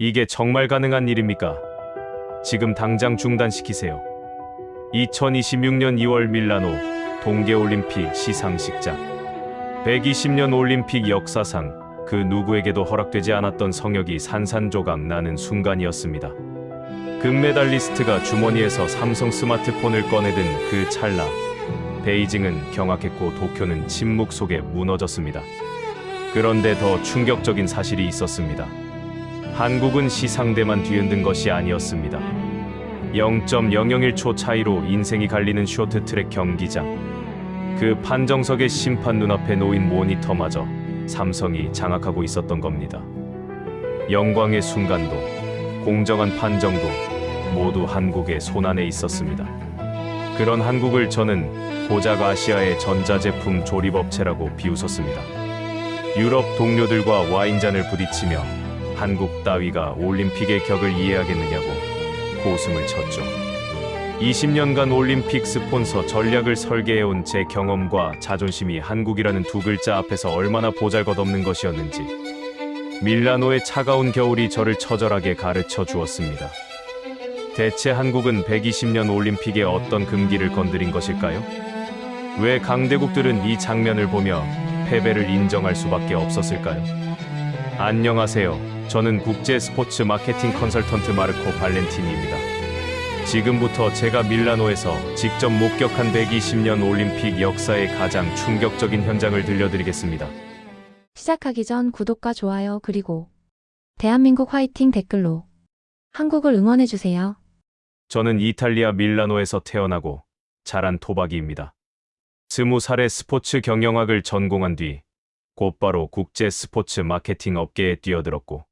이게 정말 가능한 일입니까? 지금 당장 중단시키세요. 2026년 2월 밀라노 동계올림픽 시상식장. 120년 올림픽 역사상 그 누구에게도 허락되지 않았던 성역이 산산조각 나는 순간이었습니다. 금메달리스트가 주머니에서 삼성 스마트폰을 꺼내든 그 찰나, 베이징은 경악했고 도쿄는 침묵 속에 무너졌습니다. 그런데 더 충격적인 사실이 있었습니다. 한국은 시상대만 뒤흔든 것이 아니었습니다. 0.001초 차이로 인생이 갈리는 쇼트트랙 경기장. 그 판정석의 심판 눈앞에 놓인 모니터마저 삼성이 장악하고 있었던 겁니다. 영광의 순간도, 공정한 판정도 모두 한국의 손안에 있었습니다. 그런 한국을 저는 고작 아시아의 전자제품 조립업체라고 비웃었습니다. 유럽 동료들과 와인잔을 부딪히며 한국 따위가 올림픽의 격을 이해하겠느냐고 고숨을 쳤죠. 20년간 올림픽 스폰서 전략을 설계해온 제 경험과 자존심이 한국이라는 두 글자 앞에서 얼마나 보잘것없는 것이었는지 밀라노의 차가운 겨울이 저를 처절하게 가르쳐 주었습니다. 대체 한국은 120년 올림픽의 어떤 금기를 건드린 것일까요? 왜 강대국들은 이 장면을 보며 패배를 인정할 수밖에 없었을까요? 안녕하세요. 저는 국제 스포츠 마케팅 컨설턴트 마르코 발렌티니입니다. 지금부터 제가 밀라노에서 직접 목격한 120년 올림픽 역사의 가장 충격적인 현장을 들려드리겠습니다. 시작하기 전 구독과 좋아요 그리고 대한민국 화이팅 댓글로 한국을 응원해주세요. 저는 이탈리아 밀라노에서 태어나고 자란 토박이입니다. 20살에 스포츠 경영학을 전공한 뒤 곧바로 국제 스포츠 마케팅 업계에 뛰어들었고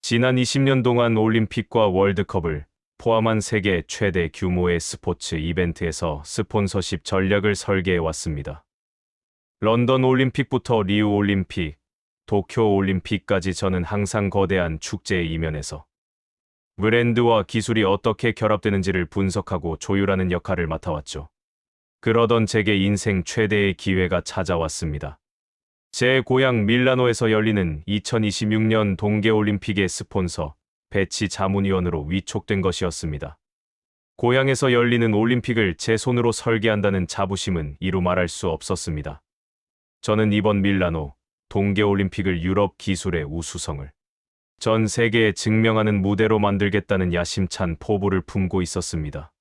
지난 20년 동안 올림픽과 월드컵을 포함한 세계 최대 규모의 스포츠 이벤트에서 스폰서십 전략을 설계해왔습니다. 런던 올림픽부터 리우 올림픽, 도쿄 올림픽까지 저는 항상 거대한 축제의 이면에서 브랜드와 기술이 어떻게 결합되는지를 분석하고 조율하는 역할을 맡아왔죠. 그러던 제게 인생 최대의 기회가 찾아왔습니다. 제 고향 밀라노에서 열리는 2026년 동계올림픽의 스폰서, 배치 자문위원으로 위촉된 것이었습니다. 고향에서 열리는 올림픽을 제 손으로 설계한다는 자부심은 이루 말할 수 없었습니다. 저는 이번 밀라노 동계올림픽을 유럽 기술의 우수성을 전 세계에 증명하는 무대로 만들겠다는 야심찬 포부를 품고 있었습니다.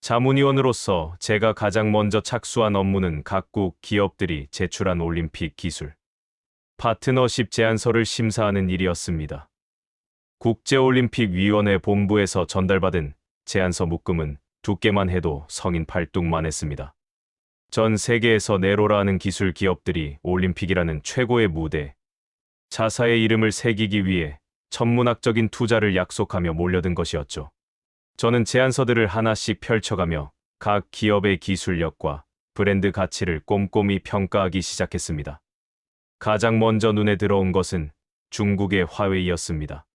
자문위원으로서 제가 가장 먼저 착수한 업무는 각국 기업들이 제출한 올림픽 기술 파트너십 제안서를 심사하는 일이었습니다. 국제올림픽위원회 본부에서 전달받은 제안서 묶음은 두께만 해도 성인 팔뚝만 했습니다. 전 세계에서 내로라 하는 기술 기업들이 올림픽이라는 최고의 무대, 자사의 이름을 새기기 위해 천문학적인 투자를 약속하며 몰려든 것이었죠. 저는 제안서들을 하나씩 펼쳐가며 각 기업의 기술력과 브랜드 가치를 꼼꼼히 평가하기 시작했습니다. 가장 먼저 눈에 들어온 것은 중국의 화웨이였습니다.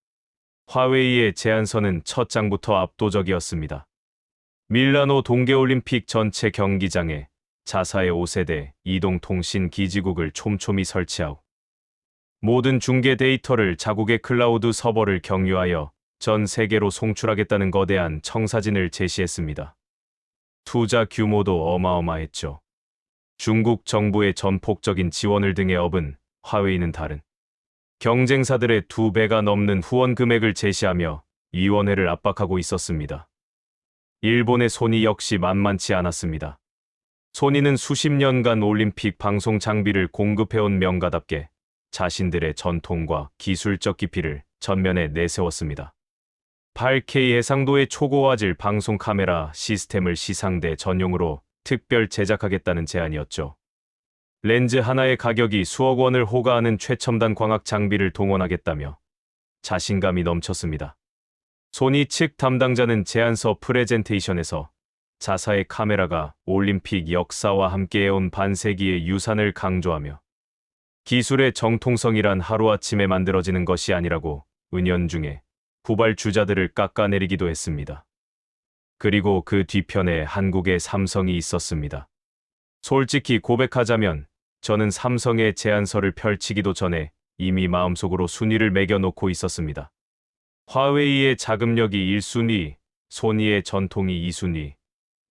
화웨이의 제안서는 첫 장부터 압도적이었습니다. 밀라노 동계올림픽 전체 경기장에 자사의 5세대 이동통신 기지국을 촘촘히 설치하고 모든 중계 데이터를 자국의 클라우드 서버를 경유하여 전 세계로 송출하겠다는 거대한 청사진을 제시했습니다. 투자 규모도 어마어마했죠. 중국 정부의 전폭적인 지원을 등에 업은 화웨이는 다른 경쟁사들의 2배가 넘는 후원 금액을 제시하며 위원회를 압박하고 있었습니다. 일본의 소니 역시 만만치 않았습니다. 소니는 수십 년간 올림픽 방송 장비를 공급해온 명가답게 자신들의 전통과 기술적 깊이를 전면에 내세웠습니다. 8K 해상도의 초고화질 방송 카메라 시스템을 시상대 전용으로 특별 제작하겠다는 제안이었죠. 렌즈 하나의 가격이 수억 원을 호가하는 최첨단 광학 장비를 동원하겠다며 자신감이 넘쳤습니다. 소니 측 담당자는 제안서 프레젠테이션에서 자사의 카메라가 올림픽 역사와 함께해온 반세기의 유산을 강조하며 기술의 정통성이란 하루아침에 만들어지는 것이 아니라고 은연중에 후발주자들을 깎아내리기도 했습니다. 그리고 그 뒤편에 한국의 삼성이 있었습니다. 솔직히 고백하자면 저는 삼성의 제안서를 펼치기도 전에 이미 마음속으로 순위를 매겨놓고 있었습니다. 화웨이의 자금력이 1순위, 소니의 전통이 2순위,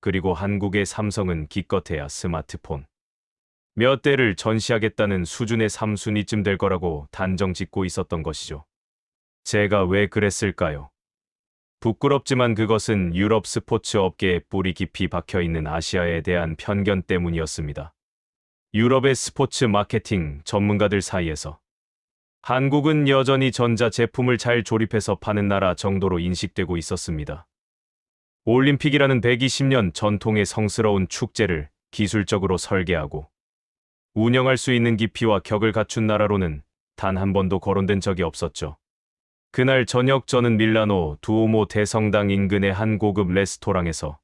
그리고 한국의 삼성은 기껏해야 스마트폰 몇 대를 전시하겠다는 수준의 3순위쯤 될 거라고 단정 짓고 있었던 것이죠. 제가 왜 그랬을까요? 부끄럽지만 그것은 유럽 스포츠 업계에 뿌리 깊이 박혀 있는 아시아에 대한 편견 때문이었습니다. 유럽의 스포츠 마케팅 전문가들 사이에서 한국은 여전히 전자 제품을 잘 조립해서 파는 나라 정도로 인식되고 있었습니다. 올림픽이라는 120년 전통의 성스러운 축제를 기술적으로 설계하고 운영할 수 있는 깊이와 격을 갖춘 나라로는 단 한 번도 거론된 적이 없었죠. 그날 저녁 저는 밀라노 두오모 대성당 인근의 한 고급 레스토랑에서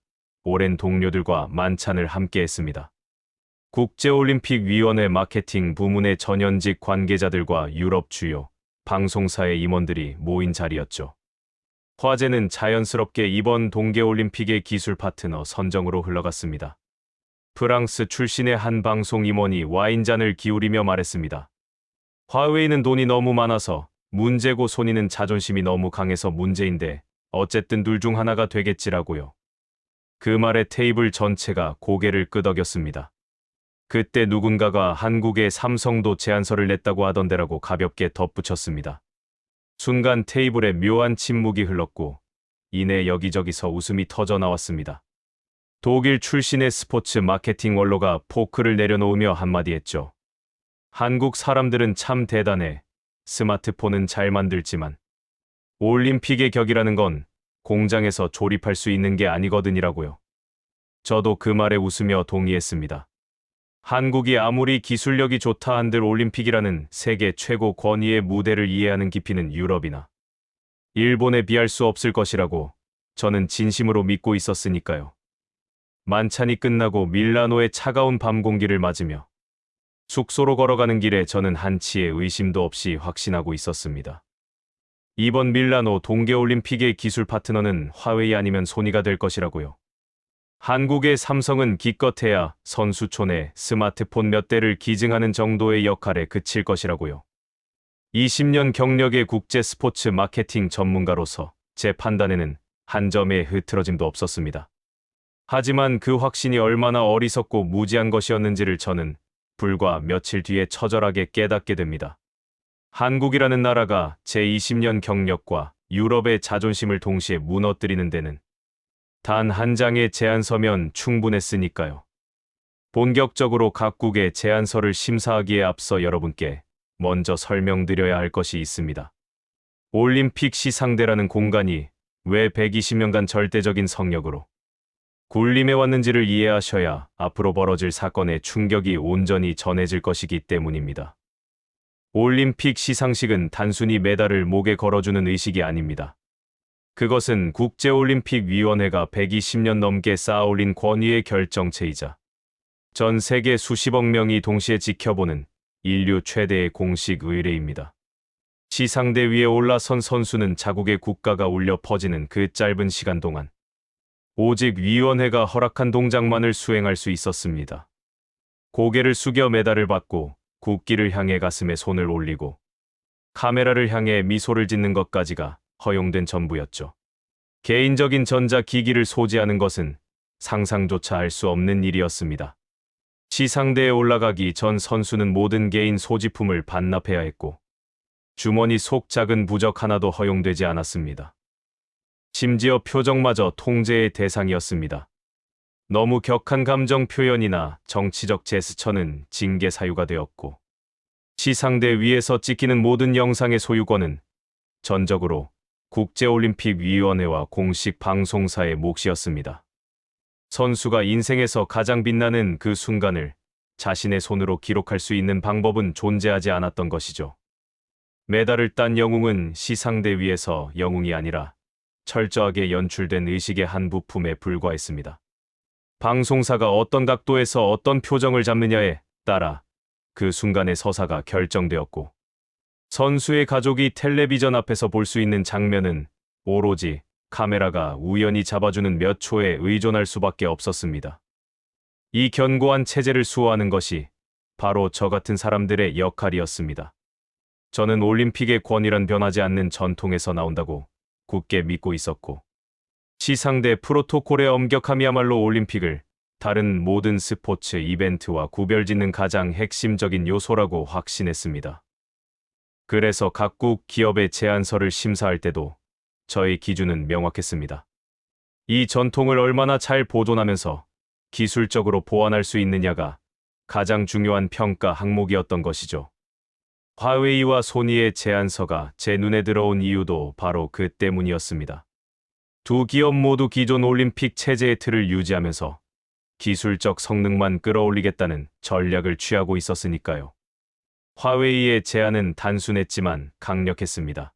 오랜 동료들과 만찬을 함께했습니다. 국제올림픽위원회 마케팅 부문의 전현직 관계자들과 유럽 주요 방송사의 임원들이 모인 자리였죠. 화제는 자연스럽게 이번 동계올림픽의 기술 파트너 선정으로 흘러갔습니다. 프랑스 출신의 한 방송 임원이 와인잔을 기울이며 말했습니다. 화웨이는 돈이 너무 많아서 문제고 소니는 자존심이 너무 강해서 문제인데 어쨌든 둘 중 하나가 되겠지라고요. 그 말에 테이블 전체가 고개를 끄덕였습니다. 그때 누군가가 한국의 삼성도 제안서를 냈다고 하던데라고 가볍게 덧붙였습니다. 순간 테이블에 묘한 침묵이 흘렀고 이내 여기저기서 웃음이 터져 나왔습니다. 독일 출신의 스포츠 마케팅 원로가 포크를 내려놓으며 한마디 했죠. 한국 사람들은 참 대단해. 스마트폰은 잘 만들지만 올림픽의 격이라는 건 공장에서 조립할 수 있는 게 아니거든이라고요. 저도 그 말에 웃으며 동의했습니다. 한국이 아무리 기술력이 좋다 한들 올림픽이라는 세계 최고 권위의 무대를 이해하는 깊이는 유럽이나 일본에 비할 수 없을 것이라고 저는 진심으로 믿고 있었으니까요. 만찬이 끝나고 밀라노의 차가운 밤 공기를 맞으며 숙소로 걸어가는 길에 저는 한치의 의심도 없이 확신하고 있었습니다. 이번 밀라노 동계올림픽의 기술 파트너는 화웨이 아니면 소니가 될 것이라고요. 한국의 삼성은 기껏해야 선수촌에 스마트폰 몇 대를 기증하는 정도의 역할에 그칠 것이라고요. 20년 경력의 국제 스포츠 마케팅 전문가로서 제 판단에는 한 점의 흐트러짐도 없었습니다. 하지만 그 확신이 얼마나 어리석고 무지한 것이었는지를 저는 불과 며칠 뒤에 처절하게 깨닫게 됩니다. 한국이라는 나라가 제20년 경력과 유럽의 자존심을 동시에 무너뜨리는 데는 단 한 장의 제안서면 충분했으니까요. 본격적으로 각국의 제안서를 심사하기에 앞서 여러분께 먼저 설명드려야 할 것이 있습니다. 올림픽 시상대라는 공간이 왜 120년간 절대적인 성역으로 군림해왔는지를 이해하셔야 앞으로 벌어질 사건의 충격이 온전히 전해질 것이기 때문입니다. 올림픽 시상식은 단순히 메달을 목에 걸어주는 의식이 아닙니다. 그것은 국제올림픽위원회가 120년 넘게 쌓아올린 권위의 결정체이자 전 세계 수십억 명이 동시에 지켜보는 인류 최대의 공식 의례입니다. 시상대 위에 올라선 선수는 자국의 국가가 울려 퍼지는 그 짧은 시간 동안 오직 위원회가 허락한 동작만을 수행할 수 있었습니다. 고개를 숙여 메달을 받고 국기를 향해 가슴에 손을 올리고 카메라를 향해 미소를 짓는 것까지가 허용된 전부였죠. 개인적인 전자기기를 소지하는 것은 상상조차 할 수 없는 일이었습니다. 시상대에 올라가기 전 선수는 모든 개인 소지품을 반납해야 했고 주머니 속 작은 부적 하나도 허용되지 않았습니다. 심지어 표정마저 통제의 대상이었습니다. 너무 격한 감정 표현이나 정치적 제스처는 징계 사유가 되었고 시상대 위에서 찍히는 모든 영상의 소유권은 전적으로 국제올림픽위원회와 공식 방송사의 몫이었습니다. 선수가 인생에서 가장 빛나는 그 순간을 자신의 손으로 기록할 수 있는 방법은 존재하지 않았던 것이죠. 메달을 딴 영웅은 시상대 위에서 영웅이 아니라 철저하게 연출된 의식의 한 부품에 불과했습니다. 방송사가 어떤 각도에서 어떤 표정을 잡느냐에 따라 그 순간의 서사가 결정되었고 선수의 가족이 텔레비전 앞에서 볼 수 있는 장면은 오로지 카메라가 우연히 잡아주는 몇 초에 의존할 수밖에 없었습니다. 이 견고한 체제를 수호하는 것이 바로 저 같은 사람들의 역할이었습니다. 저는 올림픽의 권위란 변하지 않는 전통에서 나온다고 굳게 믿고 있었고, 시상대 프로토콜의 엄격함이야말로 올림픽을 다른 모든 스포츠 이벤트와 구별짓는 가장 핵심적인 요소라고 확신했습니다. 그래서 각국 기업의 제안서를 심사할 때도 저의 기준은 명확했습니다. 이 전통을 얼마나 잘 보존하면서 기술적으로 보완할 수 있느냐가 가장 중요한 평가 항목이었던 것이죠. 화웨이와 소니의 제안서가 제 눈에 들어온 이유도 바로 그 때문이었습니다. 두 기업 모두 기존 올림픽 체제의 틀을 유지하면서 기술적 성능만 끌어올리겠다는 전략을 취하고 있었으니까요. 화웨이의 제안은 단순했지만 강력했습니다.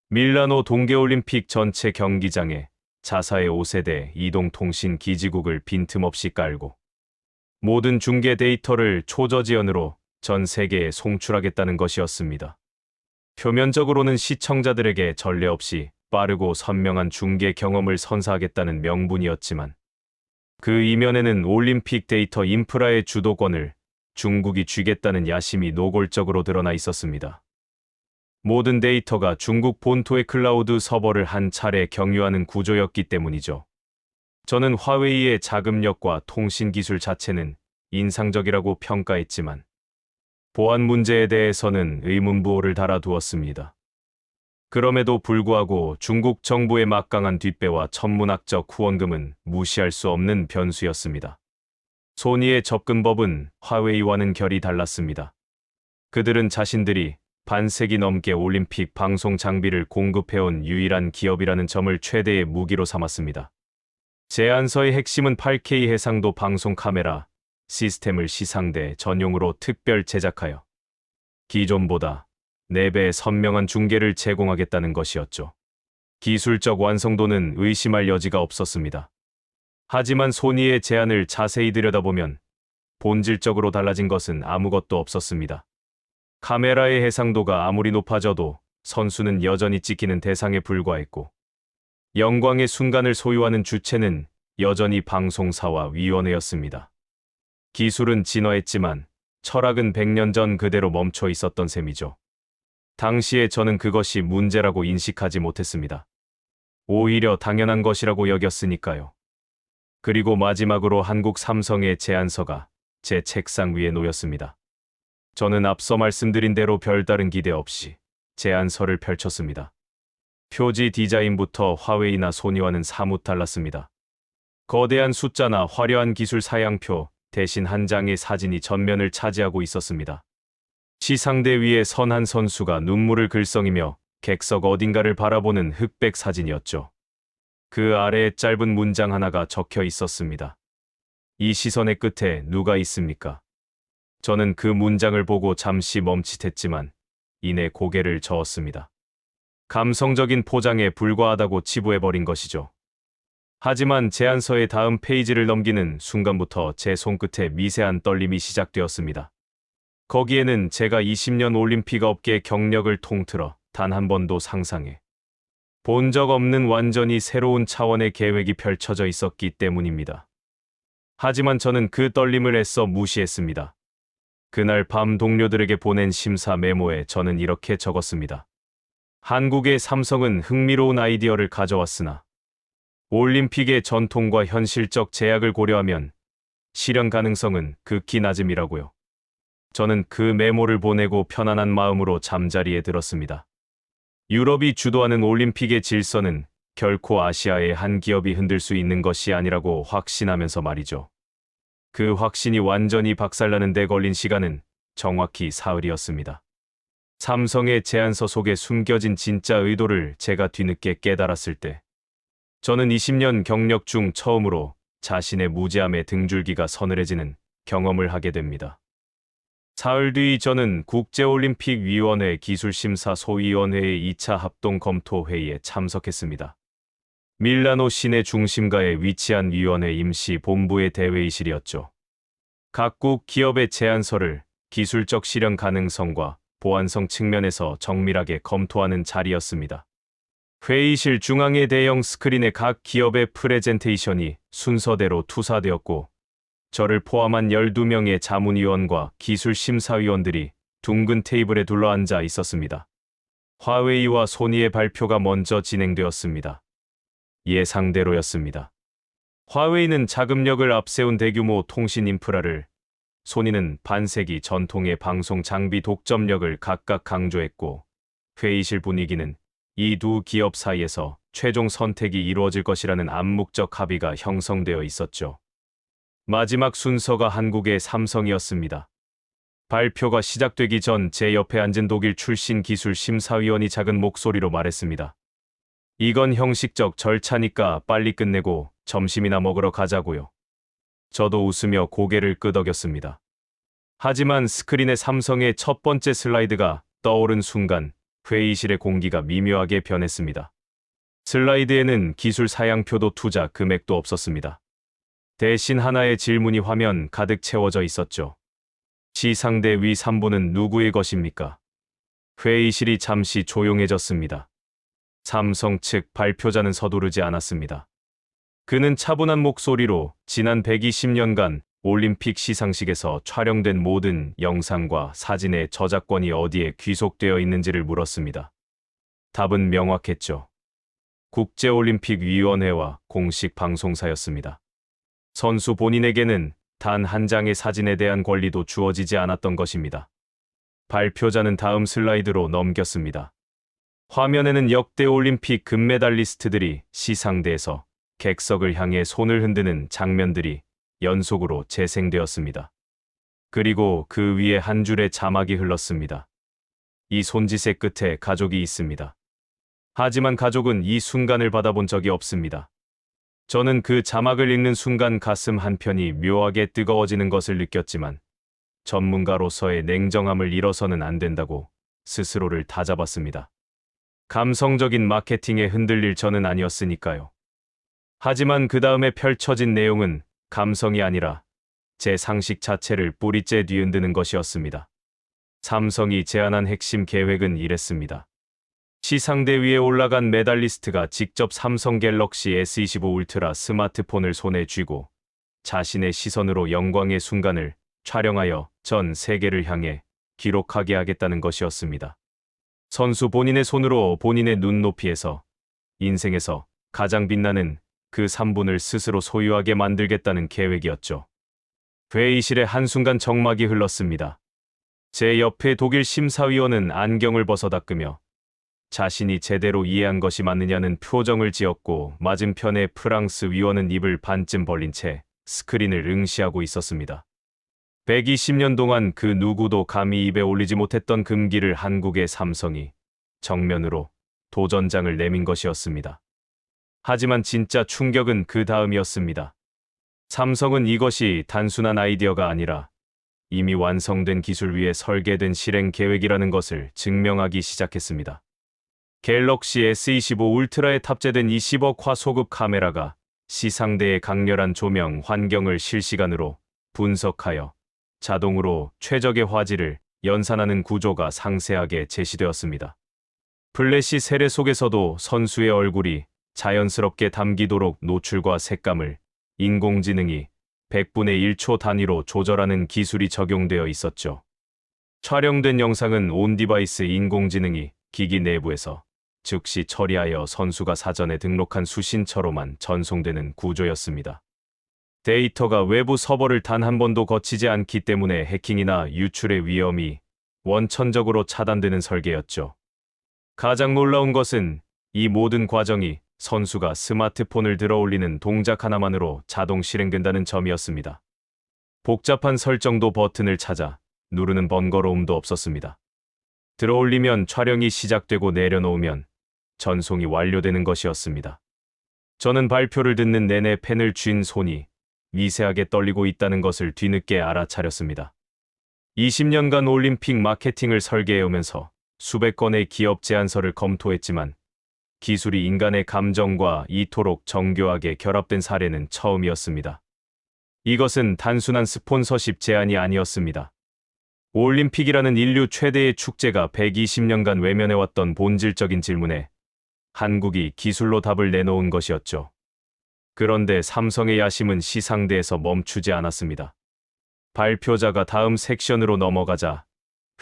밀라노 동계올림픽 전체 경기장에 자사의 5세대 이동통신 기지국을 빈틈없이 깔고 모든 중계 데이터를 초저지연으로 전 세계에 송출하겠다는 것이었습니다. 표면적으로는 시청자들에게 전례 없이 빠르고 선명한 중계 경험을 선사하겠다는 명분이었지만 그 이면에는 올림픽 데이터 인프라의 주도권을 중국이 쥐겠다는 야심이 노골적으로 드러나 있었습니다. 모든 데이터가 중국 본토의 클라우드 서버를 한 차례 경유하는 구조였기 때문이죠. 저는 화웨이의 자금력과 통신 기술 자체는 인상적이라고 평가했지만 보안 문제에 대해서는 의문부호를 달아두었습니다. 그럼에도 불구하고 중국 정부의 막강한 뒷배와 천문학적 후원금은 무시할 수 없는 변수였습니다. 소니의 접근법은 화웨이와는 결이 달랐습니다. 그들은 자신들이 반세기 넘게 올림픽 방송 장비를 공급해온 유일한 기업이라는 점을 최대의 무기로 삼았습니다. 제안서의 핵심은 8K 해상도 방송 카메라 시스템을 시상대 전용으로 특별 제작하여 기존보다 4배의 선명한 중계를 제공하겠다는 것이었죠. 기술적 완성도는 의심할 여지가 없었습니다. 하지만 소니의 제안을 자세히 들여다보면 본질적으로 달라진 것은 아무것도 없었습니다. 카메라의 해상도가 아무리 높아져도 선수는 여전히 찍히는 대상에 불과했고 영광의 순간을 소유하는 주체는 여전히 방송사와 위원회였습니다. 기술은 진화했지만 철학은 100년 전 그대로 멈춰 있었던 셈이죠. 당시에 저는 그것이 문제라고 인식하지 못했습니다. 오히려 당연한 것이라고 여겼으니까요. 그리고 마지막으로 한국 삼성의 제안서가 제 책상 위에 놓였습니다. 저는 앞서 말씀드린 대로 별다른 기대 없이 제안서를 펼쳤습니다. 표지 디자인부터 화웨이나 소니와는 사뭇 달랐습니다. 거대한 숫자나 화려한 기술 사양표 대신 한 장의 사진이 전면을 차지하고 있었습니다. 시상대 위에 선 한 선수가 눈물을 글썽이며 객석 어딘가를 바라보는 흑백 사진이었죠. 그 아래에 짧은 문장 하나가 적혀 있었습니다. 이 시선의 끝에 누가 있습니까? 저는 그 문장을 보고 잠시 멈칫했지만 이내 고개를 저었습니다. 감성적인 포장에 불과하다고 치부해버린 것이죠. 하지만 제안서의 다음 페이지를 넘기는 순간부터 제 손끝에 미세한 떨림이 시작되었습니다. 거기에는 제가 20년 올림픽 업계 경력을 통틀어 단 한 번도 상상해 본 적 없는 완전히 새로운 차원의 계획이 펼쳐져 있었기 때문입니다. 하지만 저는 그 떨림을 애써 무시했습니다. 그날 밤 동료들에게 보낸 심사 메모에 저는 이렇게 적었습니다. 한국의 삼성은 흥미로운 아이디어를 가져왔으나 올림픽의 전통과 현실적 제약을 고려하면 실현 가능성은 극히 낮음이라고요. 저는 그 메모를 보내고 편안한 마음으로 잠자리에 들었습니다. 유럽이 주도하는 올림픽의 질서는 결코 아시아의 한 기업이 흔들 수 있는 것이 아니라고 확신하면서 말이죠. 그 확신이 완전히 박살나는 데 걸린 시간은 정확히 사흘이었습니다. 삼성의 제안서 속에 숨겨진 진짜 의도를 제가 뒤늦게 깨달았을 때 저는 20년 경력 중 처음으로 자신의 무지함에 등줄기가 서늘해지는 경험을 하게 됩니다. 사흘 뒤 저는 국제올림픽위원회 기술심사 소위원회의 2차 합동검토회의에 참석했습니다. 밀라노 시내 중심가에 위치한 위원회 임시본부의 대회의실이었죠. 각국 기업의 제안서를 기술적 실현 가능성과 보안성 측면에서 정밀하게 검토하는 자리였습니다. 회의실 중앙의 대형 스크린에 각 기업의 프레젠테이션이 순서대로 투사되었고 저를 포함한 12명의 자문위원과 기술심사위원들이 둥근 테이블에 둘러앉아 있었습니다. 화웨이와 소니의 발표가 먼저 진행되었습니다. 예상대로였습니다. 화웨이는 자금력을 앞세운 대규모 통신 인프라를, 소니는 반세기 전통의 방송 장비 독점력을 각각 강조했고, 회의실 분위기는 이 두 기업 사이에서 최종 선택이 이루어질 것이라는 암묵적 합의가 형성되어 있었죠. 마지막 순서가 한국의 삼성이었습니다. 발표가 시작되기 전 제 옆에 앉은 독일 출신 기술 심사위원이 작은 목소리로 말했습니다. 이건 형식적 절차니까 빨리 끝내고 점심이나 먹으러 가자고요. 저도 웃으며 고개를 끄덕였습니다. 하지만 스크린에 삼성의 첫 번째 슬라이드가 떠오른 순간 회의실의 공기가 미묘하게 변했습니다. 슬라이드에는 기술 사양표도 투자 금액도 없었습니다. 대신 하나의 질문이 화면 가득 채워져 있었죠. 시상대 위 3부는 누구의 것입니까? 회의실이 잠시 조용해졌습니다. 삼성 측 발표자는 서두르지 않았습니다. 그는 차분한 목소리로 지난 120년간 올림픽 시상식에서 촬영된 모든 영상과 사진의 저작권이 어디에 귀속되어 있는지를 물었습니다. 답은 명확했죠. 국제올림픽위원회와 공식 방송사였습니다. 선수 본인에게는 단 한 장의 사진에 대한 권리도 주어지지 않았던 것입니다. 발표자는 다음 슬라이드로 넘겼습니다. 화면에는 역대 올림픽 금메달리스트들이 시상대에서 객석을 향해 손을 흔드는 장면들이 연속으로 재생되었습니다. 그리고 그 위에 한 줄의 자막이 흘렀습니다. 이 손짓의 끝에 가족이 있습니다. 하지만 가족은 이 순간을 받아본 적이 없습니다. 저는 그 자막을 읽는 순간 가슴 한편이 묘하게 뜨거워지는 것을 느꼈지만 전문가로서의 냉정함을 잃어서는 안 된다고 스스로를 다잡았습니다. 감성적인 마케팅에 흔들릴 저는 아니었으니까요. 하지만 그 다음에 펼쳐진 내용은 감성이 아니라 제 상식 자체를 뿌리째 뒤흔드는 것이었습니다. 삼성이 제안한 핵심 계획은 이랬습니다. 시상대 위에 올라간 메달리스트가 직접 삼성 갤럭시 S25 울트라 스마트폰을 손에 쥐고 자신의 시선으로 영광의 순간을 촬영하여 전 세계를 향해 기록하게 하겠다는 것이었습니다. 선수 본인의 손으로 본인의 눈높이에서 인생에서 가장 빛나는 그 3분을 스스로 소유하게 만들겠다는 계획이었죠. 회의실에 한순간 정막이 흘렀습니다. 제 옆에 독일 심사위원은 안경을 벗어 닦으며 자신이 제대로 이해한 것이 맞느냐는 표정을 지었고 맞은편의 프랑스 위원은 입을 반쯤 벌린 채 스크린을 응시하고 있었습니다. 120년 동안 그 누구도 감히 입에 올리지 못했던 금기를 한국의 삼성이 정면으로 도전장을 내민 것이었습니다. 하지만 진짜 충격은 그 다음이었습니다. 삼성은 이것이 단순한 아이디어가 아니라 이미 완성된 기술 위에 설계된 실행 계획이라는 것을 증명하기 시작했습니다. 갤럭시 S25 울트라에 탑재된 20억 화소급 카메라가 시상대의 강렬한 조명 환경을 실시간으로 분석하여 자동으로 최적의 화질을 연산하는 구조가 상세하게 제시되었습니다. 플래시 세례 속에서도 선수의 얼굴이 자연스럽게 담기도록 노출과 색감을 인공지능이 100분의 1초 단위로 조절하는 기술이 적용되어 있었죠. 촬영된 영상은 온 디바이스 인공지능이 기기 내부에서 즉시 처리하여 선수가 사전에 등록한 수신처로만 전송되는 구조였습니다. 데이터가 외부 서버를 단 한 번도 거치지 않기 때문에 해킹이나 유출의 위험이 원천적으로 차단되는 설계였죠. 가장 놀라운 것은 이 모든 과정이 선수가 스마트폰을 들어 올리는 동작 하나만으로 자동 실행된다는 점이었습니다. 복잡한 설정도 버튼을 찾아 누르는 번거로움도 없었습니다. 들어 올리면 촬영이 시작되고 내려놓으면 전송이 완료되는 것이었습니다. 저는 발표를 듣는 내내 펜을 쥔 손이 미세하게 떨리고 있다는 것을 뒤늦게 알아차렸습니다. 20년간 올림픽 마케팅을 설계해오면서 수백 건의 기업 제안서를 검토했지만 기술이 인간의 감정과 이토록 정교하게 결합된 사례는 처음이었습니다. 이것은 단순한 스폰서십 제안이 아니었습니다. 올림픽이라는 인류 최대의 축제가 120년간 외면해왔던 본질적인 질문에 한국이 기술로 답을 내놓은 것이었죠. 그런데 삼성의 야심은 시상대에서 멈추지 않았습니다. 발표자가 다음 섹션으로 넘어가자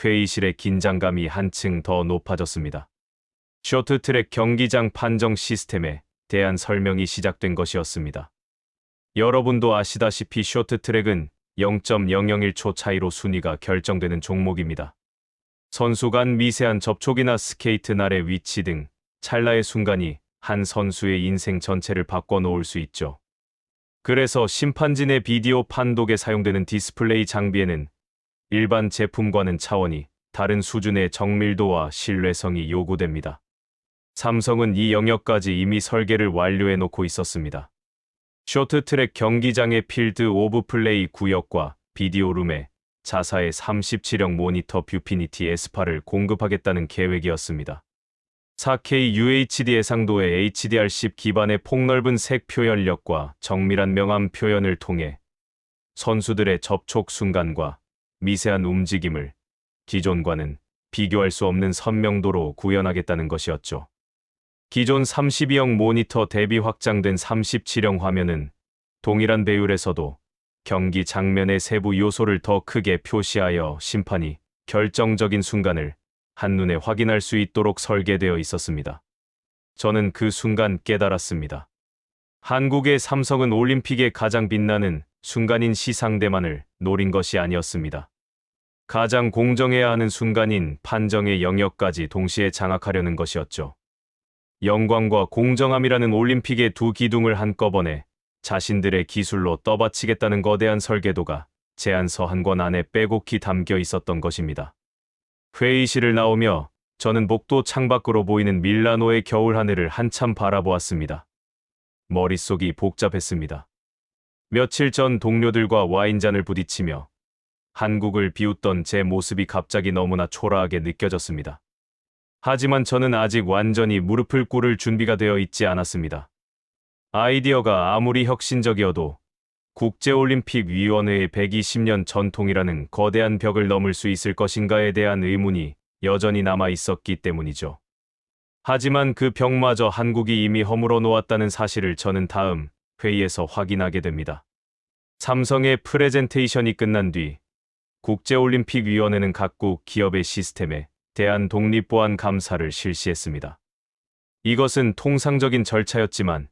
회의실의 긴장감이 한층 더 높아졌습니다. 쇼트트랙 경기장 판정 시스템에 대한 설명이 시작된 것이었습니다. 여러분도 아시다시피 쇼트트랙은 0.001초 차이로 순위가 결정되는 종목입니다. 선수 간 미세한 접촉이나 스케이트 날의 위치 등 찰나의 순간이 한 선수의 인생 전체를 바꿔놓을 수 있죠. 그래서 심판진 의 비디오 판독에 사용되는 디스플레이 장비에는 일반 제품과는 차원이 다른 수준의 정밀도와 신뢰성이 요구됩니다. 삼성은 이 영역까지 이미 설계를 완료해 놓고 있었습니다. 쇼트트랙 경기장의 필드 오브 플레이 구역과 비디오룸에 자사의 37형 모니터 뷰피니티 S8을 공급하겠다는 계획이었습니다. 4K UHD 해상도의 HDR10 기반의 폭넓은 색 표현력과 정밀한 명암 표현을 통해 선수들의 접촉 순간과 미세한 움직임을 기존과는 비교할 수 없는 선명도로 구현하겠다는 것이었죠. 기존 32형 모니터 대비 확장된 37형 화면은 동일한 배율에서도 경기 장면의 세부 요소를 더 크게 표시하여 심판이 결정적인 순간을 한눈에 확인할 수 있도록 설계되어 있었습니다. 저는 그 순간 깨달았습니다. 한국의 삼성은 올림픽의 가장 빛나는 순간인 시상대만을 노린 것이 아니었습니다. 가장 공정해야 하는 순간인 판정의 영역까지 동시에 장악하려는 것이었죠. 영광과 공정함이라는 올림픽의 두 기둥을 한꺼번에 자신들의 기술로 떠받치겠다는 거대한 설계도가 제안서 한 권 안에 빼곡히 담겨 있었던 것입니다. 회의실을 나오며 저는 복도 창밖으로 보이는 밀라노의 겨울 하늘을 한참 바라보았습니다. 머릿속이 복잡했습니다. 며칠 전 동료들과 와인잔을 부딪히며 한국을 비웃던 제 모습이 갑자기 너무나 초라하게 느껴졌습니다. 하지만 저는 아직 완전히 무릎을 꿇을 준비가 되어 있지 않았습니다. 아이디어가 아무리 혁신적이어도 국제올림픽위원회의 120년 전통이라는 거대한 벽을 넘을 수 있을 것인가에 대한 의문이 여전히 남아 있었기 때문이죠. 하지만 그 벽마저 한국이 이미 허물어 놓았다는 사실을 저는 다음 회의에서 확인하게 됩니다. 삼성의 프레젠테이션이 끝난 뒤 국제올림픽위원회는 각국 기업의 시스템에 대한 독립보안 감사를 실시했습니다. 이것은 통상적인 절차였지만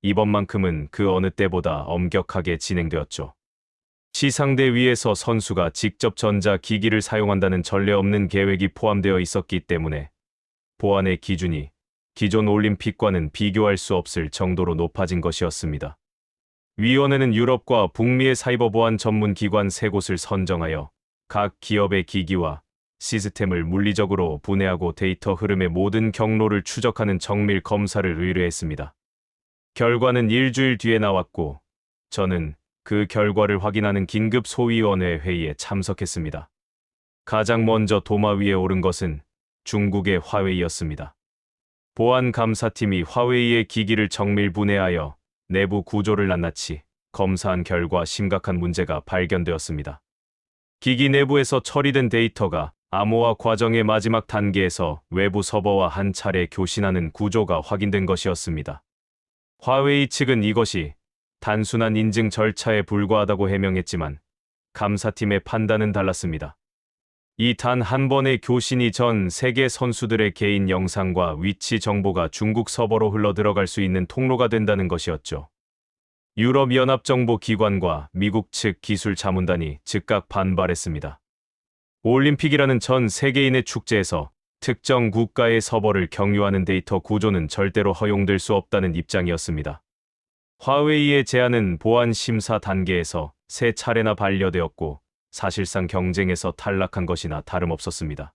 이번만큼은 그 어느 때보다 엄격하게 진행되었죠. 시상대 위에서 선수가 직접 전자기기를 사용한다는 전례 없는 계획이 포함되어 있었기 때문에 보안의 기준이 기존 올림픽과는 비교할 수 없을 정도로 높아진 것이었습니다. 위원회는 유럽과 북미의 사이버 보안 전문 기관 3곳을 선정하여 각 기업의 기기와 시스템을 물리적으로 분해하고 데이터 흐름의 모든 경로를 추적하는 정밀 검사를 의뢰했습니다. 결과는 일주일 뒤에 나왔고 저는 그 결과를 확인하는 긴급 소위원회 회의에 참석했습니다. 가장 먼저 도마 위에 오른 것은 중국의 화웨이였습니다. 보안 감사팀이 화웨이의 기기를 정밀 분해하여 내부 구조를 낱낱이 검사한 결과 심각한 문제가 발견되었습니다. 기기 내부에서 처리된 데이터가 암호화 과정의 마지막 단계에서 외부 서버와 한 차례 교신하는 구조가 확인된 것이었습니다. 화웨이 측은 이것이 단순한 인증 절차에 불과하다고 해명했지만 감사팀의 판단은 달랐습니다. 이 단 한 번의 교신이 전 세계 선수들의 개인 영상과 위치 정보가 중국 서버로 흘러 들어갈 수 있는 통로가 된다는 것이었죠. 유럽연합정보기관과 미국 측 기술자문단이 즉각 반발했습니다. 올림픽이라는 전 세계인의 축제에서 특정 국가의 서버를 경유하는 데이터 구조는 절대로 허용될 수 없다는 입장이었습니다. 화웨이의 제안은 보안 심사 단계에서 3차례나 반려되었고 사실상 경쟁에서 탈락한 것이나 다름없었습니다.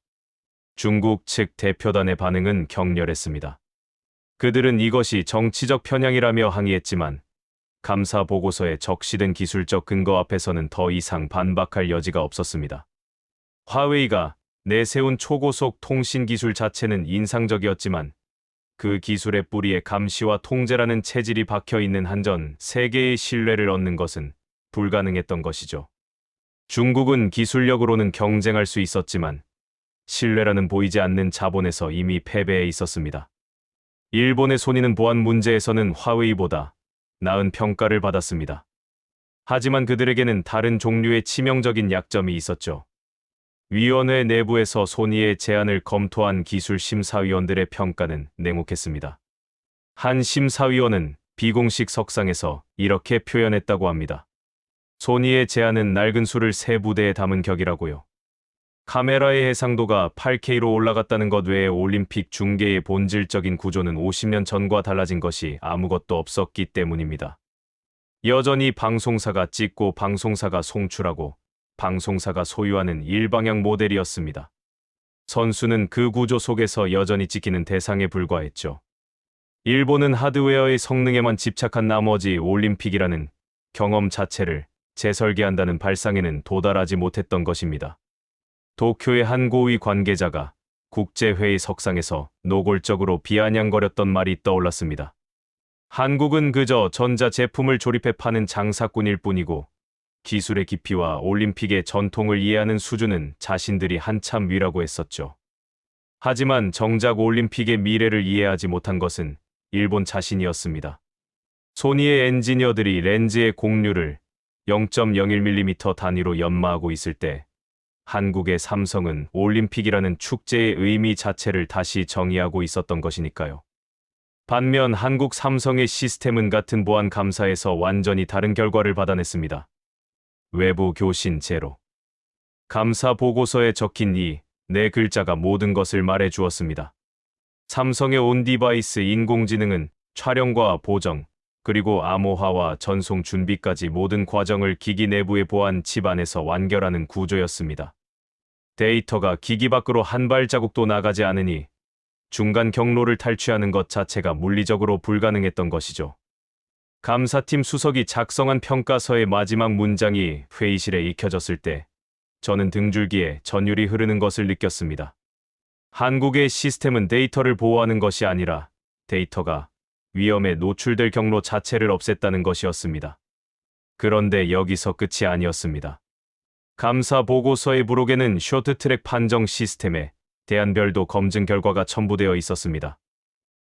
중국 측 대표단의 반응은 격렬했습니다. 그들은 이것이 정치적 편향이라며 항의했지만 감사 보고서에 적시된 기술적 근거 앞에서는 더 이상 반박할 여지가 없었습니다. 화웨이가 내세운 초고속 통신 기술 자체는 인상적이었지만 그 기술의 뿌리에 감시와 통제라는 체질이 박혀 있는 한전 세계의 신뢰를 얻는 것은 불가능했던 것이죠. 중국은 기술력으로는 경쟁할 수 있었지만 신뢰라는 보이지 않는 자본에서 이미 패배해 있었습니다. 일본의 소니는 보안 문제에서는 화웨이보다 나은 평가를 받았습니다. 하지만 그들에게는 다른 종류의 치명적인 약점이 있었죠. 위원회 내부에서 소니의 제안을 검토한 기술심사위원들의 평가는 냉혹했습니다. 한 심사위원은 비공식 석상에서 이렇게 표현했다고 합니다. 소니의 제안은 낡은 술을 새 부대에 담은 격이라고요. 카메라의 해상도가 8K로 올라갔다는 것 외에 올림픽 중계의 본질적인 구조는 50년 전과 달라진 것이 아무것도 없었기 때문입니다. 여전히 방송사가 찍고 방송사가 송출하고 방송사가 소유하는 일방향 모델이었습니다. 선수는 그 구조 속에서 여전히 찍히는 대상에 불과했죠. 일본은 하드웨어의 성능에만 집착한 나머지 올림픽이라는 경험 자체를 재설계한다는 발상에는 도달하지 못했던 것입니다. 도쿄의 한 고위 관계자가 국제회의 석상에서 노골적으로 비아냥거렸던 말이 떠올랐습니다. 한국은 그저 전자제품을 조립해 파는 장사꾼일 뿐이고 기술의 깊이와 올림픽의 전통을 이해하는 수준은 자신들이 한참 위라고 했었죠. 하지만 정작 올림픽의 미래를 이해하지 못한 것은 일본 자신이었습니다. 소니의 엔지니어들이 렌즈의 공률을 0.01mm 단위로 연마하고 있을 때 한국의 삼성은 올림픽이라는 축제의 의미 자체를 다시 정의하고 있었던 것이니까요. 반면 한국 삼성의 시스템은 같은 보안 감사에서 완전히 다른 결과를 받아냈습니다. 외부 교신 제로. 감사 보고서에 적힌 이 네 글자가 모든 것을 말해 주었습니다. 삼성의 온디바이스 인공지능은 촬영과 보정, 그리고 암호화와 전송 준비까지 모든 과정을 기기 내부의 보안 칩 안에서 완결하는 구조였습니다. 데이터가 기기 밖으로 한 발자국도 나가지 않으니 중간 경로를 탈취하는 것 자체가 물리적으로 불가능했던 것이죠. 감사팀 수석이 작성한 평가서의 마지막 문장이 회의실에 익혀졌을 때 저는 등줄기에 전율이 흐르는 것을 느꼈습니다. 한국의 시스템은 데이터를 보호하는 것이 아니라 데이터가 위험에 노출될 경로 자체를 없앴다는 것이었습니다. 그런데 여기서 끝이 아니었습니다. 감사 보고서의 부록에는 쇼트트랙 판정 시스템에 대한 별도 검증 결과가 첨부되어 있었습니다.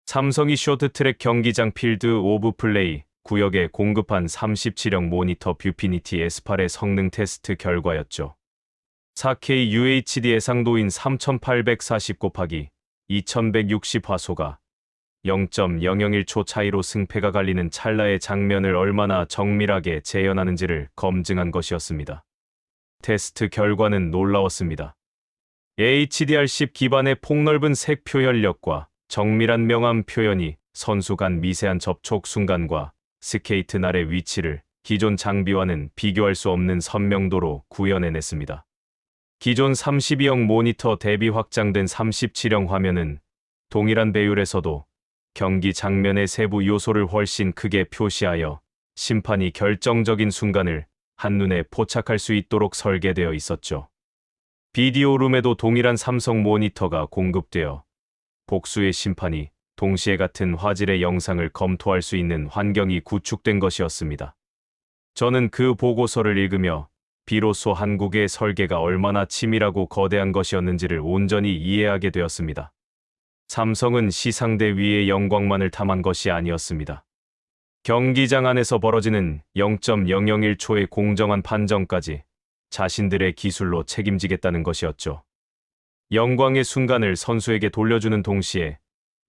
삼성이 쇼트트랙 경기장 필드 오브 플레이 구역에 공급한 37형 모니터 뷰피니티 S8의 성능 테스트 결과였죠. 4K UHD 해상도인 3840 곱하기 2160 화소가 0.001초 차이로 승패가 갈리는 찰나의 장면을 얼마나 정밀하게 재현하는지를 검증한 것이었습니다. 테스트 결과는 놀라웠습니다. HDR10 기반의 폭넓은 색 표현력과 정밀한 명암 표현이 선수 간 미세한 접촉 순간과 스케이트 날의 위치를 기존 장비와는 비교할 수 없는 선명도로 구현해냈습니다. 기존 32형 모니터 대비 확장된 37형 화면은 동일한 배율에서도 경기 장면의 세부 요소를 훨씬 크게 표시하여 심판이 결정적인 순간을 한눈에 포착할 수 있도록 설계되어 있었죠. 비디오룸에도 동일한 삼성 모니터가 공급되어 복수의 심판이 동시에 같은 화질의 영상을 검토할 수 있는 환경이 구축된 것이었습니다. 저는 그 보고서를 읽으며 비로소 한국의 설계가 얼마나 치밀하고 거대한 것이었는지를 온전히 이해하게 되었습니다. 삼성은 시상대 위의 영광만을 탐한 것이 아니었습니다. 경기장 안에서 벌어지는 0.001초의 공정한 판정까지 자신들의 기술로 책임지겠다는 것이었죠. 영광의 순간을 선수에게 돌려주는 동시에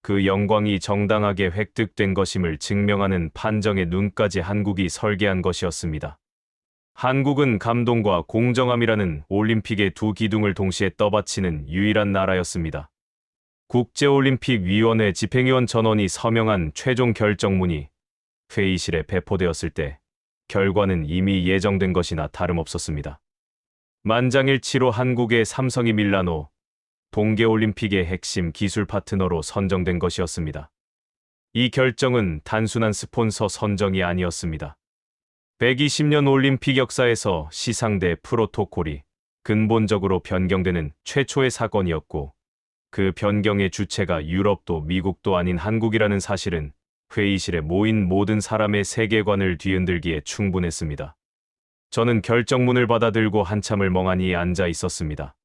그 영광이 정당하게 획득된 것임을 증명하는 판정의 눈까지 한국이 설계한 것이었습니다. 한국은 감동과 공정함이라는 올림픽의 두 기둥을 동시에 떠받치는 유일한 나라였습니다. 국제올림픽위원회 집행위원 전원이 서명한 최종 결정문이 회의실에 배포되었을 때 결과는 이미 예정된 것이나 다름없었습니다. 만장일치로 한국의 삼성이 밀라노 동계올림픽의 핵심 기술 파트너로 선정된 것이었습니다. 이 결정은 단순한 스폰서 선정이 아니었습니다. 120년 올림픽 역사에서 시상대 프로토콜이 근본적으로 변경되는 최초의 사건이었고 그 변경의 주체가 유럽도 미국도 아닌 한국이라는 사실은 회의실에 모인 모든 사람의 세계관을 뒤흔들기에 충분했습니다. 저는 결정문을 받아들고 한참을 멍하니 앉아 있었습니다.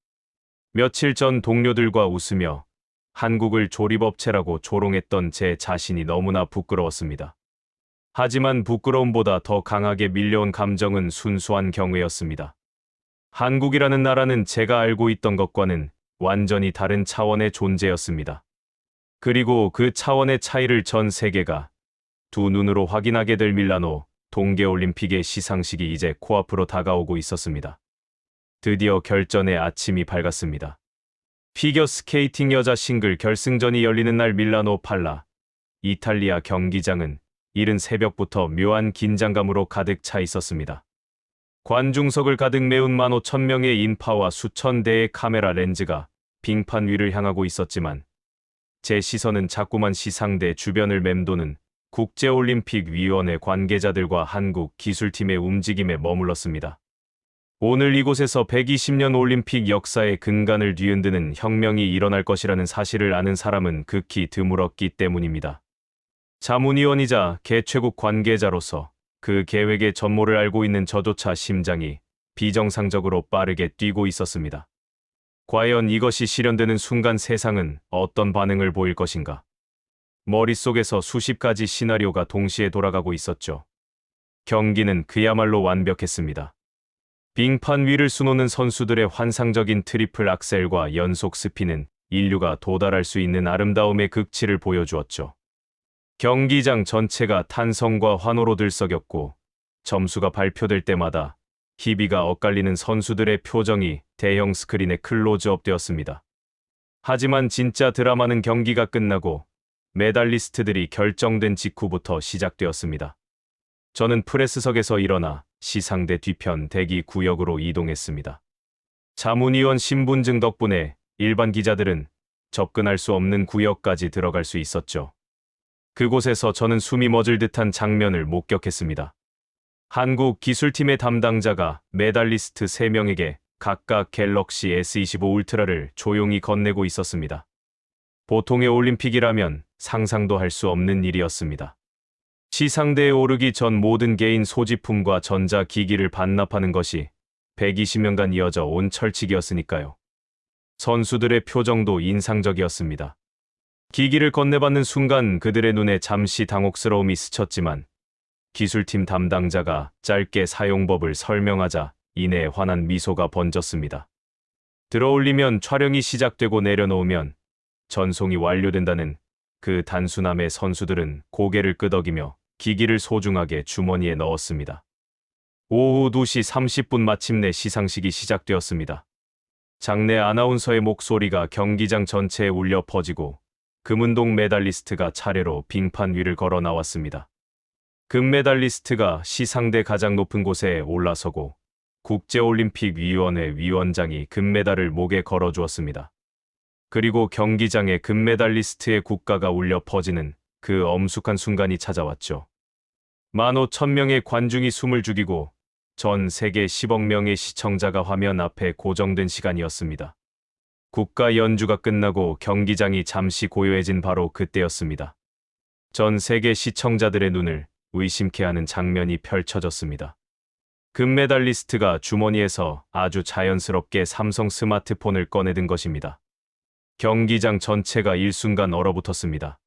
며칠 전 동료들과 웃으며 한국을 조립업체라고 조롱했던 제 자신이 너무나 부끄러웠습니다. 하지만 부끄러움보다 더 강하게 밀려온 감정은 순수한 경외였습니다. 한국이라는 나라는 제가 알고 있던 것과는 완전히 다른 차원의 존재였습니다. 그리고 그 차원의 차이를 전 세계가 두 눈으로 확인하게 될 밀라노 동계올림픽의 시상식이 이제 코앞으로 다가오고 있었습니다. 드디어 결전의 아침이 밝았습니다. 피겨스케이팅 여자 싱글 결승전이 열리는 날 밀라노 팔라 이탈리아 경기장은 이른 새벽부터 묘한 긴장감으로 가득 차 있었습니다. 관중석을 가득 메운 15,000명의 인파와 수천 대의 카메라 렌즈가 빙판 위를 향하고 있었지만 제 시선은 자꾸만 시상대 주변을 맴도는 국제올림픽위원회 관계자들과 한국 기술팀의 움직임에 머물렀습니다. 오늘 이곳에서 120년 올림픽 역사의 근간을 뒤흔드는 혁명이 일어날 것이라는 사실을 아는 사람은 극히 드물었기 때문입니다. 자문위원이자 개최국 관계자로서 그 계획의 전모를 알고 있는 저조차 심장이 비정상적으로 빠르게 뛰고 있었습니다. 과연 이것이 실현되는 순간 세상은 어떤 반응을 보일 것인가? 머릿속에서 수십 가지 시나리오가 동시에 돌아가고 있었죠. 경기는 그야말로 완벽했습니다. 빙판 위를 수놓는 선수들의 환상적인 트리플 악셀과 연속 스피는 인류가 도달할 수 있는 아름다움의 극치를 보여주었죠. 경기장 전체가 탄성과 환호로 들썩였고 점수가 발표될 때마다 희비가 엇갈리는 선수들의 표정이 대형 스크린에 클로즈업 되었습니다. 하지만 진짜 드라마는 경기가 끝나고 메달리스트들이 결정된 직후부터 시작되었습니다. 저는 프레스석에서 일어나 시상대 뒤편 대기 구역으로 이동했습니다. 자문위원 신분증 덕분에 일반 기자들은 접근할 수 없는 구역까지 들어갈 수 있었죠. 그곳에서 저는 숨이 멎을 듯한 장면을 목격했습니다. 한국 기술팀의 담당자가 메달리스트 3명에게 각각 갤럭시 S25 울트라를 조용히 건네고 있었습니다. 보통의 올림픽이라면 상상도 할 수 없는 일이었습니다. 시상대에 오르기 전 모든 개인 소지품과 전자기기를 반납하는 것이 120년간 이어져 온 철칙이었으니까요. 선수들의 표정도 인상적이었습니다. 기기를 건네받는 순간 그들의 눈에 잠시 당혹스러움이 스쳤지만 기술팀 담당자가 짧게 사용법을 설명하자 이내 환한 미소가 번졌습니다. 들어올리면 촬영이 시작되고 내려놓으면 전송이 완료된다는 그 단순함에 선수들은 고개를 끄덕이며 기기를 소중하게 주머니에 넣었습니다. 오후 2시 30분 마침내 시상식이 시작되었습니다. 장내 아나운서의 목소리가 경기장 전체에 울려 퍼지고 금운동 메달리스트가 차례로 빙판 위를 걸어 나왔습니다. 금메달리스트가 시상대 가장 높은 곳에 올라서고 국제올림픽위원회 위원장이 금메달을 목에 걸어주었습니다. 그리고 경기장에 금메달리스트의 국가가 울려 퍼지는 그 엄숙한 순간이 찾아왔죠. 15,000명의 관중이 숨을 죽이고 전 세계 10억 명의 시청자가 화면 앞에 고정된 시간이었습니다. 국가 연주가 끝나고 경기장이 잠시 고요해진 바로 그때였습니다. 전 세계 시청자들의 눈을 의심케 하는 장면이 펼쳐졌습니다. 금메달리스트가 주머니에서 아주 자연스럽게 삼성 스마트폰을 꺼내든 것입니다. 경기장 전체가 일순간 얼어붙었습니다.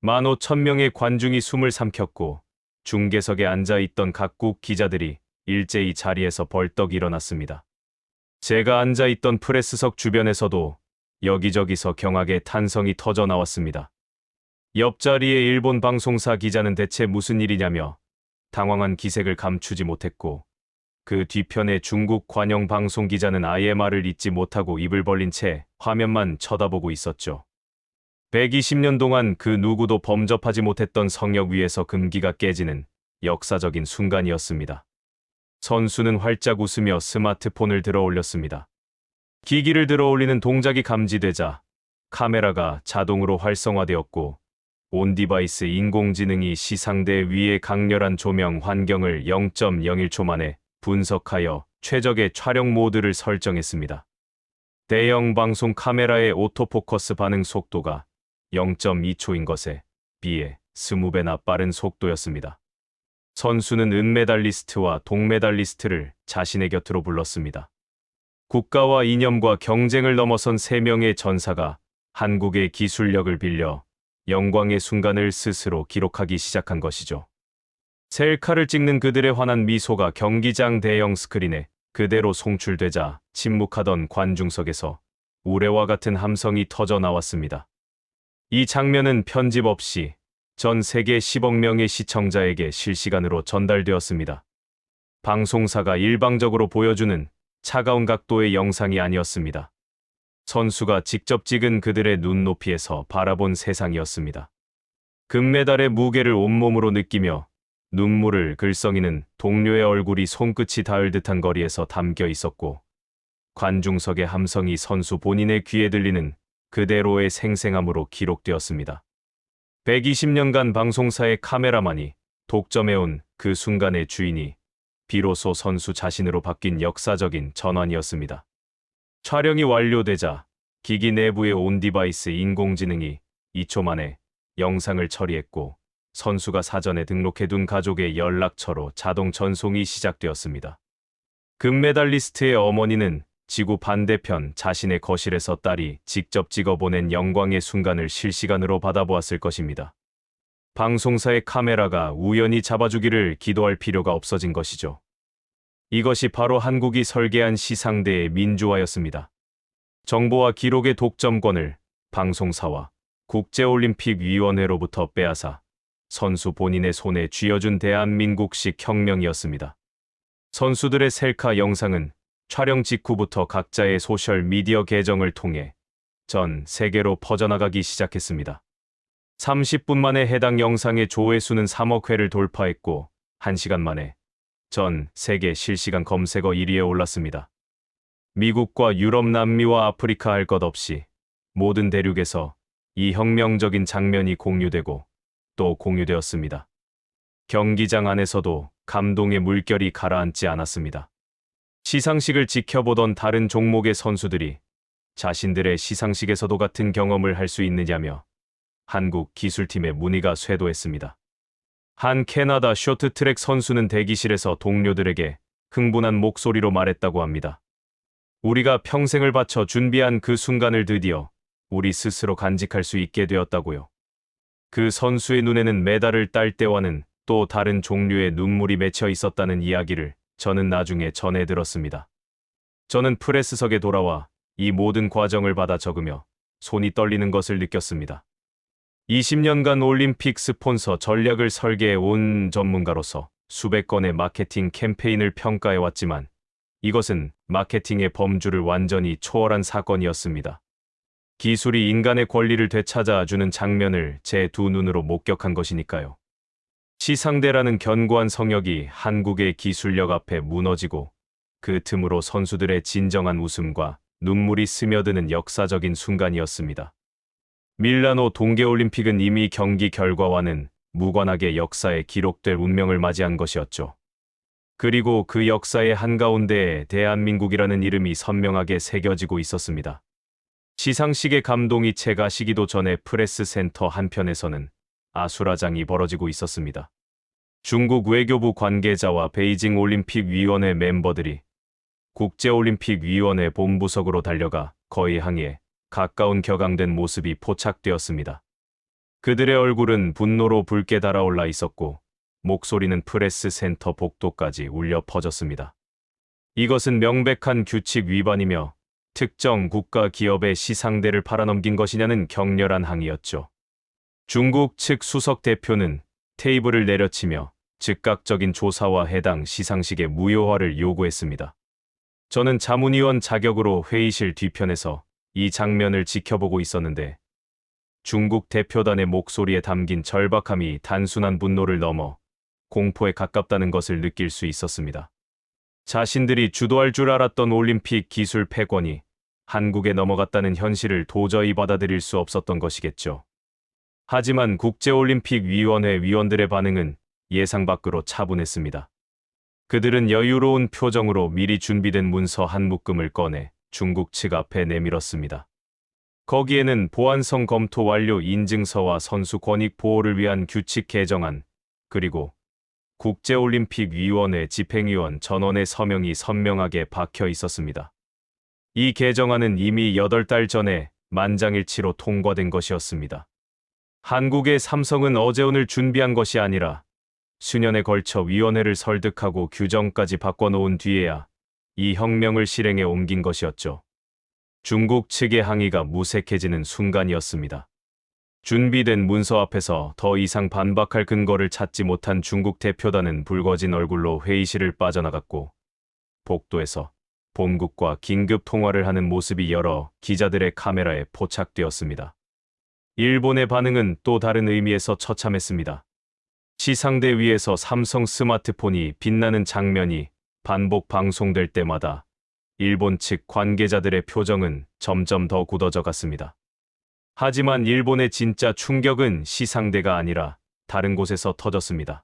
15,000명의 관중이 숨을 삼켰고 중계석에 앉아있던 각국 기자들이 일제히 자리에서 벌떡 일어났습니다. 제가 앉아있던 프레스석 주변에서도 여기저기서 경악의 탄성이 터져 나왔습니다. 옆자리의 일본 방송사 기자는 대체 무슨 일이냐며 당황한 기색을 감추지 못했고 그 뒤편의 중국 관영 방송 기자는 아예 말을 잇지 못하고 입을 벌린 채 화면만 쳐다보고 있었죠. 120년 동안 그 누구도 범접하지 못했던 성역 위에서 금기가 깨지는 역사적인 순간이었습니다. 선수는 활짝 웃으며 스마트폰을 들어 올렸습니다. 기기를 들어 올리는 동작이 감지되자 카메라가 자동으로 활성화되었고 온 디바이스 인공지능이 시상대 위의 강렬한 조명 환경을 0.01초 만에 분석하여 최적의 촬영 모드를 설정했습니다. 대형 방송 카메라의 오토포커스 반응 속도가 0.2초인 것에 비해 20배나 빠른 속도였습니다. 선수는 은메달리스트와 동메달리스트를 자신의 곁으로 불렀습니다. 국가와 이념과 경쟁을 넘어선 3명의 전사가 한국의 기술력을 빌려 영광의 순간을 스스로 기록하기 시작한 것이죠. 셀카를 찍는 그들의 환한 미소가 경기장 대형 스크린에 그대로 송출되자 침묵하던 관중석에서 우레와 같은 함성이 터져 나왔습니다. 이 장면은 편집 없이 전 세계 10억 명의 시청자에게 실시간으로 전달되었습니다. 방송사가 일방적으로 보여주는 차가운 각도의 영상이 아니었습니다. 선수가 직접 찍은 그들의 눈높이에서 바라본 세상이었습니다. 금메달의 무게를 온몸으로 느끼며 눈물을 글썽이는 동료의 얼굴이 손끝이 닿을 듯한 거리에서 담겨 있었고, 관중석의 함성이 선수 본인의 귀에 들리는 그대로의 생생함으로 기록되었습니다. 120년간 방송사의 카메라만이 독점해온 그 순간의 주인이 비로소 선수 자신으로 바뀐 역사적인 전환이었습니다. 촬영이 완료되자 기기 내부의 온 디바이스 인공지능이 2초 만에 영상을 처리했고, 선수가 사전에 등록해둔 가족의 연락처로 자동 전송이 시작되었습니다. 금메달리스트의 어머니는 지구 반대편 자신의 거실에서 딸이 직접 찍어보낸 영광의 순간을 실시간으로 받아보았을 것입니다. 방송사의 카메라가 우연히 잡아주기를 기도할 필요가 없어진 것이죠. 이것이 바로 한국이 설계한 시상대의 민주화였습니다. 정보와 기록의 독점권을 방송사와 국제올림픽위원회로부터 빼앗아 선수 본인의 손에 쥐어준 대한민국식 혁명이었습니다. 선수들의 셀카 영상은 촬영 직후부터 각자의 소셜미디어 계정을 통해 전 세계로 퍼져나가기 시작했습니다. 30분 만에 해당 영상의 조회수는 3억 회를 돌파했고, 1시간 만에 전 세계 실시간 검색어 1위에 올랐습니다. 미국과 유럽, 남미와 아프리카 할 것 없이 모든 대륙에서 이 혁명적인 장면이 공유되고 또 공유되었습니다. 경기장 안에서도 감동의 물결이 가라앉지 않았습니다. 시상식을 지켜보던 다른 종목의 선수들이 자신들의 시상식에서도 같은 경험을 할 수 있느냐며 한국 기술팀의 문의가 쇄도했습니다. 한 캐나다 쇼트트랙 선수는 대기실에서 동료들에게 흥분한 목소리로 말했다고 합니다. 우리가 평생을 바쳐 준비한 그 순간을 드디어 우리 스스로 간직할 수 있게 되었다고요. 그 선수의 눈에는 메달을 딸 때와는 또 다른 종류의 눈물이 맺혀 있었다는 이야기를 저는 나중에 전해 들었습니다. 저는 프레스석에 돌아와 이 모든 과정을 받아 적으며 손이 떨리는 것을 느꼈습니다. 20년간 올림픽 스폰서 전략을 설계해 온 전문가로서 수백 건의 마케팅 캠페인을 평가해 왔지만, 이것은 마케팅의 범주를 완전히 초월한 사건이었습니다. 기술이 인간의 권리를 되찾아주는 장면을 제 두 눈으로 목격한 것이니까요. 시상대라는 견고한 성역이 한국의 기술력 앞에 무너지고, 그 틈으로 선수들의 진정한 웃음과 눈물이 스며드는 역사적인 순간이었습니다. 밀라노 동계올림픽은 이미 경기 결과와는 무관하게 역사에 기록될 운명을 맞이한 것이었죠. 그리고 그 역사의 한가운데에 대한민국이라는 이름이 선명하게 새겨지고 있었습니다. 시상식의 감동이 채 가시기도 전에 프레스 센터 한편에서는 아수라장이 벌어지고 있었습니다. 중국 외교부 관계자와 베이징 올림픽위원회 멤버들이 국제올림픽위원회 본부석으로 달려가 거의 항의에 가까운 격앙된 모습이 포착되었습니다. 그들의 얼굴은 분노로 붉게 달아올라 있었고, 목소리는 프레스 센터 복도까지 울려 퍼졌습니다. 이것은 명백한 규칙 위반이며 특정 국가 기업의 시상대를 팔아넘긴 것이냐는 격렬한 항의였죠. 중국 측 수석 대표는 테이블을 내려치며 즉각적인 조사와 해당 시상식의 무효화를 요구했습니다. 저는 자문위원 자격으로 회의실 뒤편에서 이 장면을 지켜보고 있었는데, 중국 대표단의 목소리에 담긴 절박함이 단순한 분노를 넘어 공포에 가깝다는 것을 느낄 수 있었습니다. 자신들이 주도할 줄 알았던 올림픽 기술 패권이 한국에 넘어갔다는 현실을 도저히 받아들일 수 없었던 것이겠죠. 하지만 국제올림픽위원회 위원들의 반응은 예상 밖으로 차분했습니다. 그들은 여유로운 표정으로 미리 준비된 문서 한 묶음을 꺼내 중국 측 앞에 내밀었습니다. 거기에는 보안성 검토 완료 인증서와 선수 권익 보호를 위한 규칙 개정안, 그리고 국제올림픽위원회 집행위원 전원의 서명이 선명하게 박혀 있었습니다. 이 개정안은 이미 8달 전에 만장일치로 통과된 것이었습니다. 한국의 삼성은 어제 오늘 준비한 것이 아니라 수년에 걸쳐 위원회를 설득하고 규정까지 바꿔놓은 뒤에야 이 혁명을 실행에 옮긴 것이었죠. 중국 측의 항의가 무색해지는 순간이었습니다. 준비된 문서 앞에서 더 이상 반박할 근거를 찾지 못한 중국 대표단은 붉어진 얼굴로 회의실을 빠져나갔고, 복도에서 본국과 긴급 통화를 하는 모습이 여러 기자들의 카메라에 포착되었습니다. 일본의 반응은 또 다른 의미에서 처참했습니다. 시상대 위에서 삼성 스마트폰이 빛나는 장면이 반복 방송될 때마다 일본 측 관계자들의 표정은 점점 더 굳어져 갔습니다. 하지만 일본의 진짜 충격은 시상대가 아니라 다른 곳에서 터졌습니다.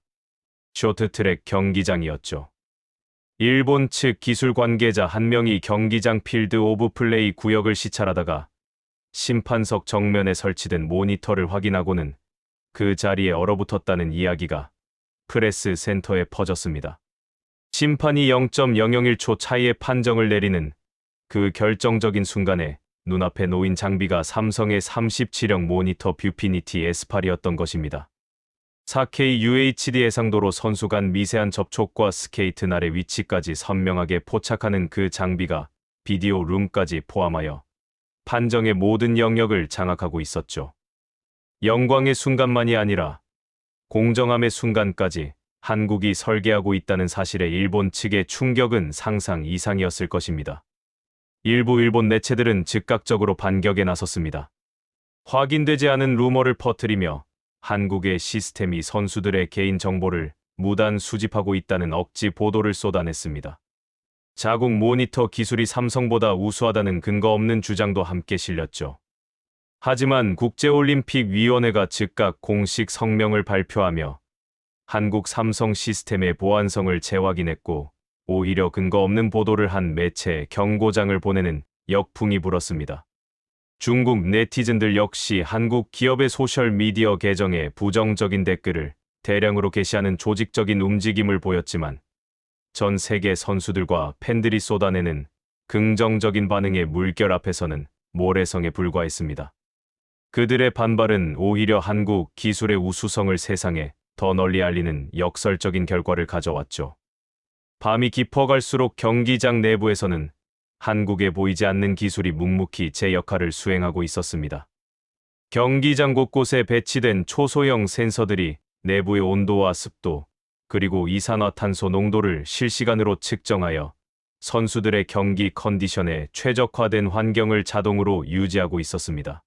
쇼트트랙 경기장이었죠. 일본 측 기술 관계자 한 명이 경기장 필드 오브 플레이 구역을 시찰하다가 심판석 정면에 설치된 모니터를 확인하고는 그 자리에 얼어붙었다는 이야기가 프레스 센터에 퍼졌습니다. 심판이 0.001초 차이의 판정을 내리는 그 결정적인 순간에 눈앞에 놓인 장비가 삼성의 37형 모니터 뷰피니티 S8이었던 것입니다. 4K UHD 해상도로 선수 간 미세한 접촉과 스케이트 날의 위치까지 선명하게 포착하는 그 장비가 비디오 룸까지 포함하여 판정의 모든 영역을 장악하고 있었죠. 영광의 순간만이 아니라 공정함의 순간까지 한국이 설계하고 있다는 사실에 일본 측의 충격은 상상 이상이었을 것입니다. 일부 일본 매체들은 즉각적으로 반격에 나섰습니다. 확인되지 않은 루머를 퍼뜨리며 한국의 시스템이 선수들의 개인 정보를 무단 수집하고 있다는 억지 보도를 쏟아냈습니다. 자국 모니터 기술이 삼성보다 우수하다는 근거 없는 주장도 함께 실렸죠. 하지만 국제올림픽위원회가 즉각 공식 성명을 발표하며 한국 삼성 시스템의 보안성을 재확인했고, 오히려 근거 없는 보도를 한 매체에 경고장을 보내는 역풍이 불었습니다. 중국 네티즌들 역시 한국 기업의 소셜미디어 계정에 부정적인 댓글을 대량으로 게시하는 조직적인 움직임을 보였지만, 전 세계 선수들과 팬들이 쏟아내는 긍정적인 반응의 물결 앞에서는 모래성에 불과했습니다. 그들의 반발은 오히려 한국 기술의 우수성을 세상에 더 널리 알리는 역설적인 결과를 가져왔죠. 밤이 깊어갈수록 경기장 내부에서는 한국에 보이지 않는 기술이 묵묵히 제 역할을 수행하고 있었습니다. 경기장 곳곳에 배치된 초소형 센서들이 내부의 온도와 습도, 그리고 이산화탄소 농도를 실시간으로 측정하여 선수들의 경기 컨디션에 최적화된 환경을 자동으로 유지하고 있었습니다.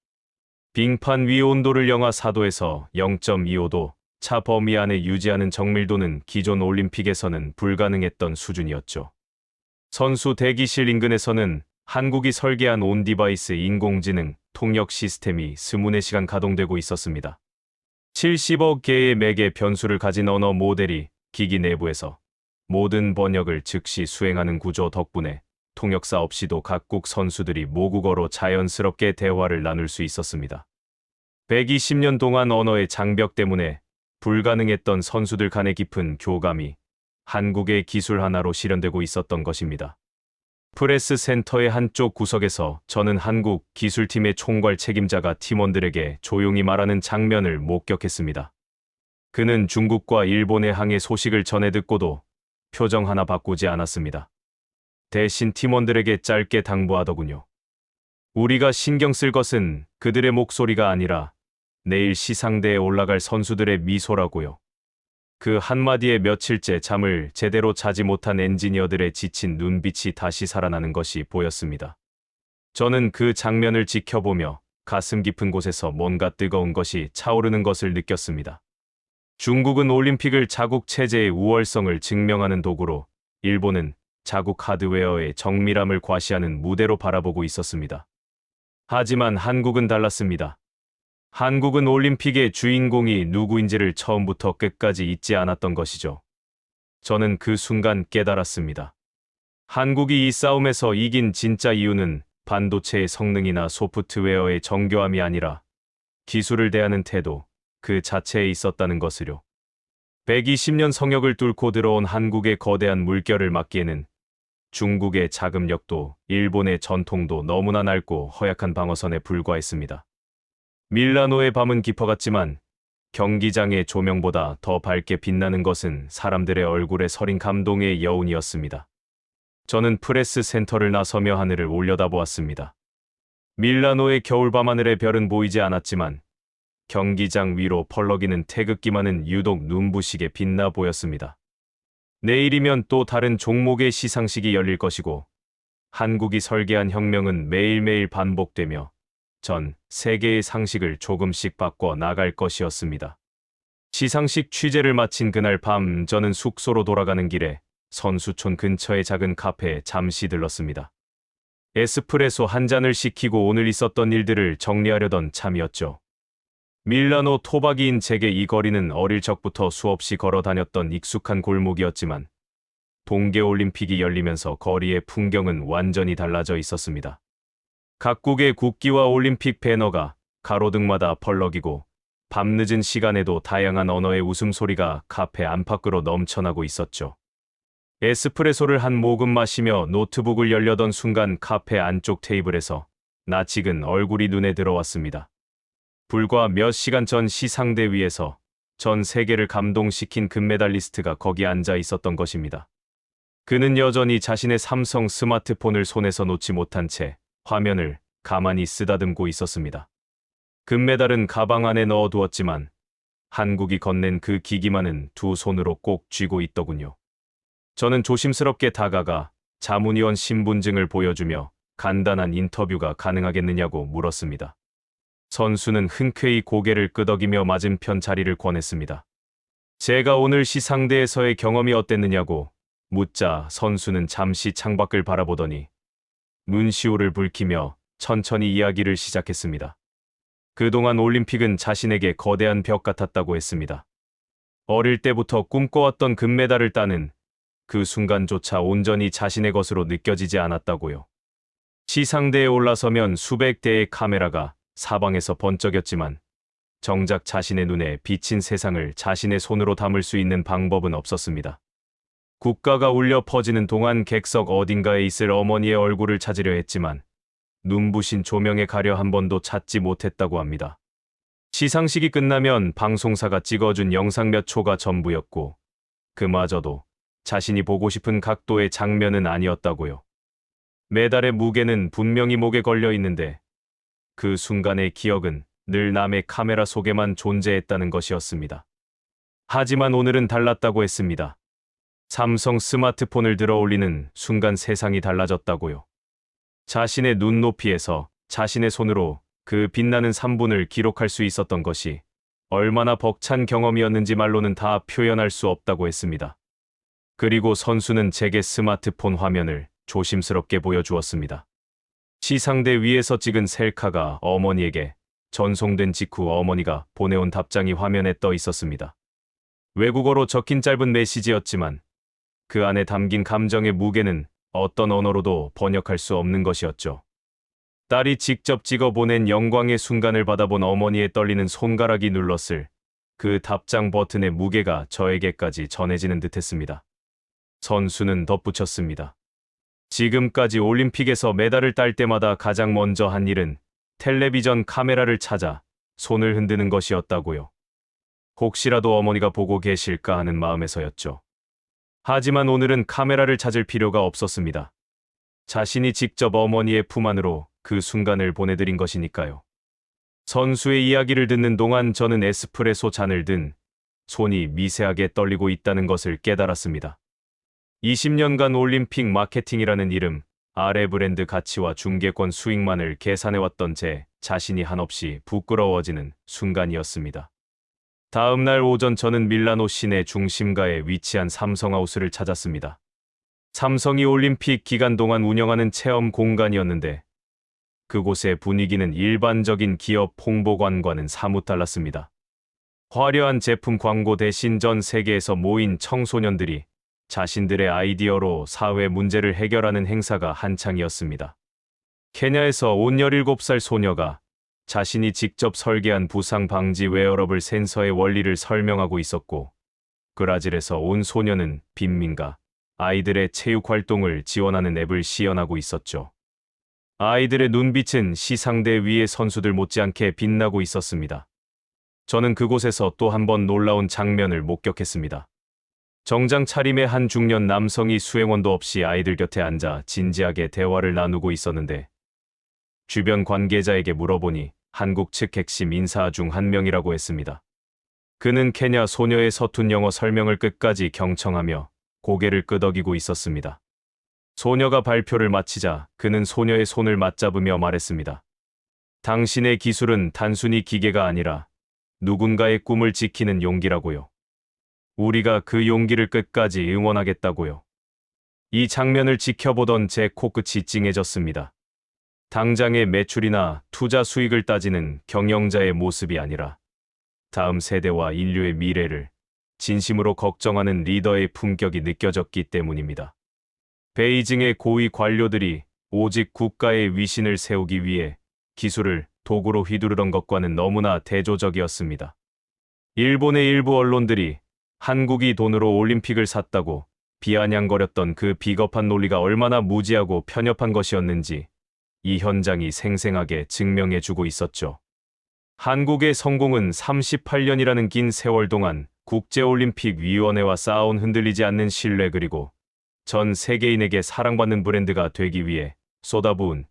빙판 위 온도를 영하 4도에서 0.25도 차 범위 안에 유지하는 정밀도는 기존 올림픽에서는 불가능했던 수준이었죠. 선수 대기실 인근에서는 한국이 설계한 온 디바이스 인공지능 통역 시스템이 24시간 가동되고 있었습니다. 70억 개의 매개 변수를 가진 언어 모델이 기기 내부에서 모든 번역을 즉시 수행하는 구조 덕분에 통역사 없이도 각국 선수들이 모국어로 자연스럽게 대화를 나눌 수 있었습니다. 120년 동안 언어의 장벽 때문에 불가능했던 선수들 간의 깊은 교감이 한국의 기술 하나로 실현되고 있었던 것입니다. 프레스 센터의 한쪽 구석에서 저는 한국 기술팀의 총괄 책임자가 팀원들에게 조용히 말하는 장면을 목격했습니다. 그는 중국과 일본의 항해 소식을 전해 듣고도 표정 하나 바꾸지 않았습니다. 대신 팀원들에게 짧게 당부하더군요. 우리가 신경 쓸 것은 그들의 목소리가 아니라 내일 시상대에 올라갈 선수들의 미소라고요. 그 한마디에 며칠째 잠을 제대로 자지 못한 엔지니어들의 지친 눈빛이 다시 살아나는 것이 보였습니다. 저는 그 장면을 지켜보며 가슴 깊은 곳에서 뭔가 뜨거운 것이 차오르는 것을 느꼈습니다. 중국은 올림픽을 자국 체제의 우월성을 증명하는 도구로, 일본은 자국 하드웨어의 정밀함을 과시하는 무대로 바라보고 있었습니다. 하지만 한국은 달랐습니다. 한국은 올림픽의 주인공이 누구인지를 처음부터 끝까지 잊지 않았던 것이죠. 저는 그 순간 깨달았습니다. 한국이 이 싸움에서 이긴 진짜 이유는 반도체의 성능이나 소프트웨어의 정교함이 아니라 기술을 대하는 태도 그 자체에 있었다는 것을요. 120년 성역을 뚫고 들어온 한국의 거대한 물결을 막기에는 중국의 자금력도 일본의 전통도 너무나 낡고 허약한 방어선에 불과했습니다. 밀라노의 밤은 깊어갔지만 경기장의 조명보다 더 밝게 빛나는 것은 사람들의 얼굴에 서린 감동의 여운이었습니다. 저는 프레스 센터를 나서며 하늘을 올려다보았습니다. 밀라노의 겨울밤하늘의 별은 보이지 않았지만 경기장 위로 펄럭이는 태극기만은 유독 눈부시게 빛나 보였습니다. 내일이면 또 다른 종목의 시상식이 열릴 것이고 한국이 설계한 혁명은 매일매일 반복되며 전 세계의 상식을 조금씩 바꿔 나갈 것이었습니다. 시상식 취재를 마친 그날 밤 저는 숙소로 돌아가는 길에 선수촌 근처의 작은 카페에 잠시 들렀습니다. 에스프레소 한 잔을 시키고 오늘 있었던 일들을 정리하려던 참이었죠. 밀라노 토박이인 제게 이 거리는 어릴 적부터 수없이 걸어 다녔던 익숙한 골목이었지만 동계올림픽이 열리면서 거리의 풍경은 완전히 달라져 있었습니다. 각국의 국기와 올림픽 배너가 가로등마다 펄럭이고 밤늦은 시간에도 다양한 언어의 웃음소리가 카페 안팎으로 넘쳐나고 있었죠. 에스프레소를 한 모금 마시며 노트북을 열려던 순간 카페 안쪽 테이블에서 낯익은 얼굴이 눈에 들어왔습니다. 불과 몇 시간 전 시상대 위에서 전 세계를 감동시킨 금메달리스트가 거기 앉아 있었던 것입니다. 그는 여전히 자신의 삼성 스마트폰을 손에서 놓지 못한 채 화면을 가만히 쓰다듬고 있었습니다. 금메달은 가방 안에 넣어두었지만 한국이 건넨 그 기기만은 두 손으로 꼭 쥐고 있더군요. 저는 조심스럽게 다가가 자문위원 신분증을 보여주며 간단한 인터뷰가 가능하겠느냐고 물었습니다. 선수는 흔쾌히 고개를 끄덕이며 맞은편 자리를 권했습니다. 제가 오늘 시상대에서의 경험이 어땠느냐고 묻자 선수는 잠시 창밖을 바라보더니 눈시울을 붉히며 천천히 이야기를 시작했습니다. 그동안 올림픽은 자신에게 거대한 벽 같았다고 했습니다. 어릴 때부터 꿈꿔왔던 금메달을 따는 그 순간조차 온전히 자신의 것으로 느껴지지 않았다고요. 시상대에 올라서면 수백 대의 카메라가 사방에서 번쩍였지만 정작 자신의 눈에 비친 세상을 자신의 손으로 담을 수 있는 방법은 없었습니다. 국가가 울려 퍼지는 동안 객석 어딘가에 있을 어머니의 얼굴을 찾으려 했지만 눈부신 조명에 가려 한 번도 찾지 못했다고 합니다. 시상식이 끝나면 방송사가 찍어준 영상 몇 초가 전부였고 그마저도 자신이 보고 싶은 각도의 장면은 아니었다고요. 메달의 무게는 분명히 목에 걸려 있는데 그 순간의 기억은 늘 남의 카메라 속에만 존재했다는 것이었습니다. 하지만 오늘은 달랐다고 했습니다. 삼성 스마트폰을 들어 올리는 순간 세상이 달라졌다고요. 자신의 눈높이에서 자신의 손으로 그 빛나는 3분을 기록할 수 있었던 것이 얼마나 벅찬 경험이었는지 말로는 다 표현할 수 없다고 했습니다. 그리고 선수는 제게 스마트폰 화면을 조심스럽게 보여주었습니다. 시상대 위에서 찍은 셀카가 어머니에게 전송된 직후 어머니가 보내온 답장이 화면에 떠 있었습니다. 외국어로 적힌 짧은 메시지였지만 그 안에 담긴 감정의 무게는 어떤 언어로도 번역할 수 없는 것이었죠. 딸이 직접 찍어 보낸 영광의 순간을 받아본 어머니의 떨리는 손가락이 눌렀을 그 답장 버튼의 무게가 저에게까지 전해지는 듯했습니다. 선수는 덧붙였습니다. 지금까지 올림픽에서 메달을 딸 때마다 가장 먼저 한 일은 텔레비전 카메라를 찾아 손을 흔드는 것이었다고요. 혹시라도 어머니가 보고 계실까 하는 마음에서였죠. 하지만 오늘은 카메라를 찾을 필요가 없었습니다. 자신이 직접 어머니의 품 안으로 그 순간을 보내드린 것이니까요. 선수의 이야기를 듣는 동안 저는 에스프레소 잔을 든 손이 미세하게 떨리고 있다는 것을 깨달았습니다. 20년간 올림픽 마케팅이라는 이름, 아래 브랜드 가치와 중계권 수익만을 계산해왔던 제 자신이 한없이 부끄러워지는 순간이었습니다. 다음 날 오전 저는 밀라노 시내 중심가에 위치한 삼성하우스를 찾았습니다. 삼성이 올림픽 기간 동안 운영하는 체험 공간이었는데 그곳의 분위기는 일반적인 기업 홍보관과는 사뭇 달랐습니다. 화려한 제품 광고 대신 전 세계에서 모인 청소년들이 자신들의 아이디어로 사회 문제를 해결하는 행사가 한창이었습니다. 케냐에서 온 17살 소녀가 자신이 직접 설계한 부상 방지 웨어러블 센서의 원리를 설명하고 있었고, 브라질에서 온 소녀는 빈민가 아이들의 체육 활동을 지원하는 앱을 시연하고 있었죠. 아이들의 눈빛은 시상대 위의 선수들 못지않게 빛나고 있었습니다. 저는 그곳에서 또 한 번 놀라운 장면을 목격했습니다. 정장 차림의 한 중년 남성이 수행원도 없이 아이들 곁에 앉아 진지하게 대화를 나누고 있었는데 주변 관계자에게 물어보니 한국 측 핵심 인사 중 한 명이라고 했습니다. 그는 케냐 소녀의 서툰 영어 설명을 끝까지 경청하며 고개를 끄덕이고 있었습니다. 소녀가 발표를 마치자 그는 소녀의 손을 맞잡으며 말했습니다. 당신의 기술은 단순히 기계가 아니라 누군가의 꿈을 지키는 용기라고요. 우리가 그 용기를 끝까지 응원하겠다고요. 이 장면을 지켜보던 제 코끝이 찡해졌습니다. 당장의 매출이나 투자 수익을 따지는 경영자의 모습이 아니라 다음 세대와 인류의 미래를 진심으로 걱정하는 리더의 품격이 느껴졌기 때문입니다. 베이징의 고위 관료들이 오직 국가의 위신을 세우기 위해 기술을 도구로 휘두르던 것과는 너무나 대조적이었습니다. 일본의 일부 언론들이 한국이 돈으로 올림픽을 샀다고 비아냥거렸던 그 비겁한 논리가 얼마나 무지하고 편협한 것이었는지 이 현장이 생생하게 증명해주고 있었죠. 한국의 성공은 38년이라는 긴 세월 동안 국제올림픽위원회와 쌓아온 흔들리지 않는 신뢰 그리고 전 세계인에게 사랑받는 브랜드가 되기 위해 쏟아부은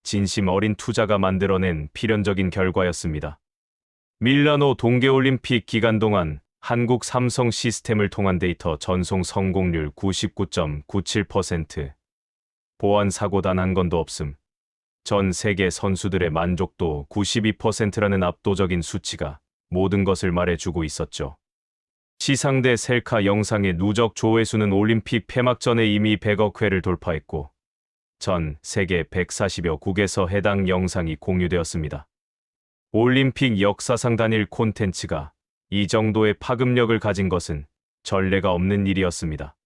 진심 어린 투자가 만들어낸 필연적인 결과였습니다. 밀라노 동계올림픽 기간 동안 한국 삼성 시스템을 통한 데이터 전송 성공률 99.97%, 보안 사고 단 한 건도 없음, 전 세계 선수들의 만족도 92%라는 압도적인 수치가 모든 것을 말해주고 있었죠. 시상대 셀카 영상의 누적 조회수는 올림픽 폐막 전에 이미 100억 회를 돌파했고 전 세계 140여 국에서 해당 영상이 공유되었습니다. 올림픽 역사상 단일 콘텐츠가 이 정도의 파급력을 가진 것은 전례가 없는 일이었습니다.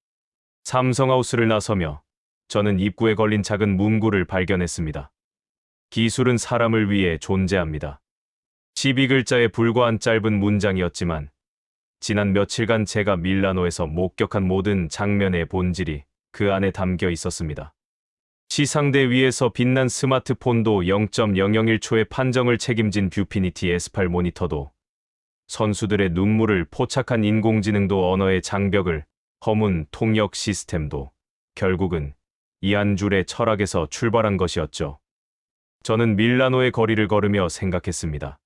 삼성하우스를 나서며 저는 입구에 걸린 작은 문구를 발견했습니다. 기술은 사람을 위해 존재합니다. 12글자에 불과한 짧은 문장이었지만 지난 며칠간 제가 밀라노에서 목격한 모든 장면의 본질이 그 안에 담겨 있었습니다. 시상대 위에서 빛난 스마트폰도 0.001초의 판정을 책임진 뷰피니티 S8 모니터도 선수들의 눈물을 포착한 인공지능도 언어의 장벽을 허문 통역 시스템도 결국은 이 한 줄의 철학에서 출발한 것이었죠. 저는 밀라노의 거리를 걸으며 생각했습니다.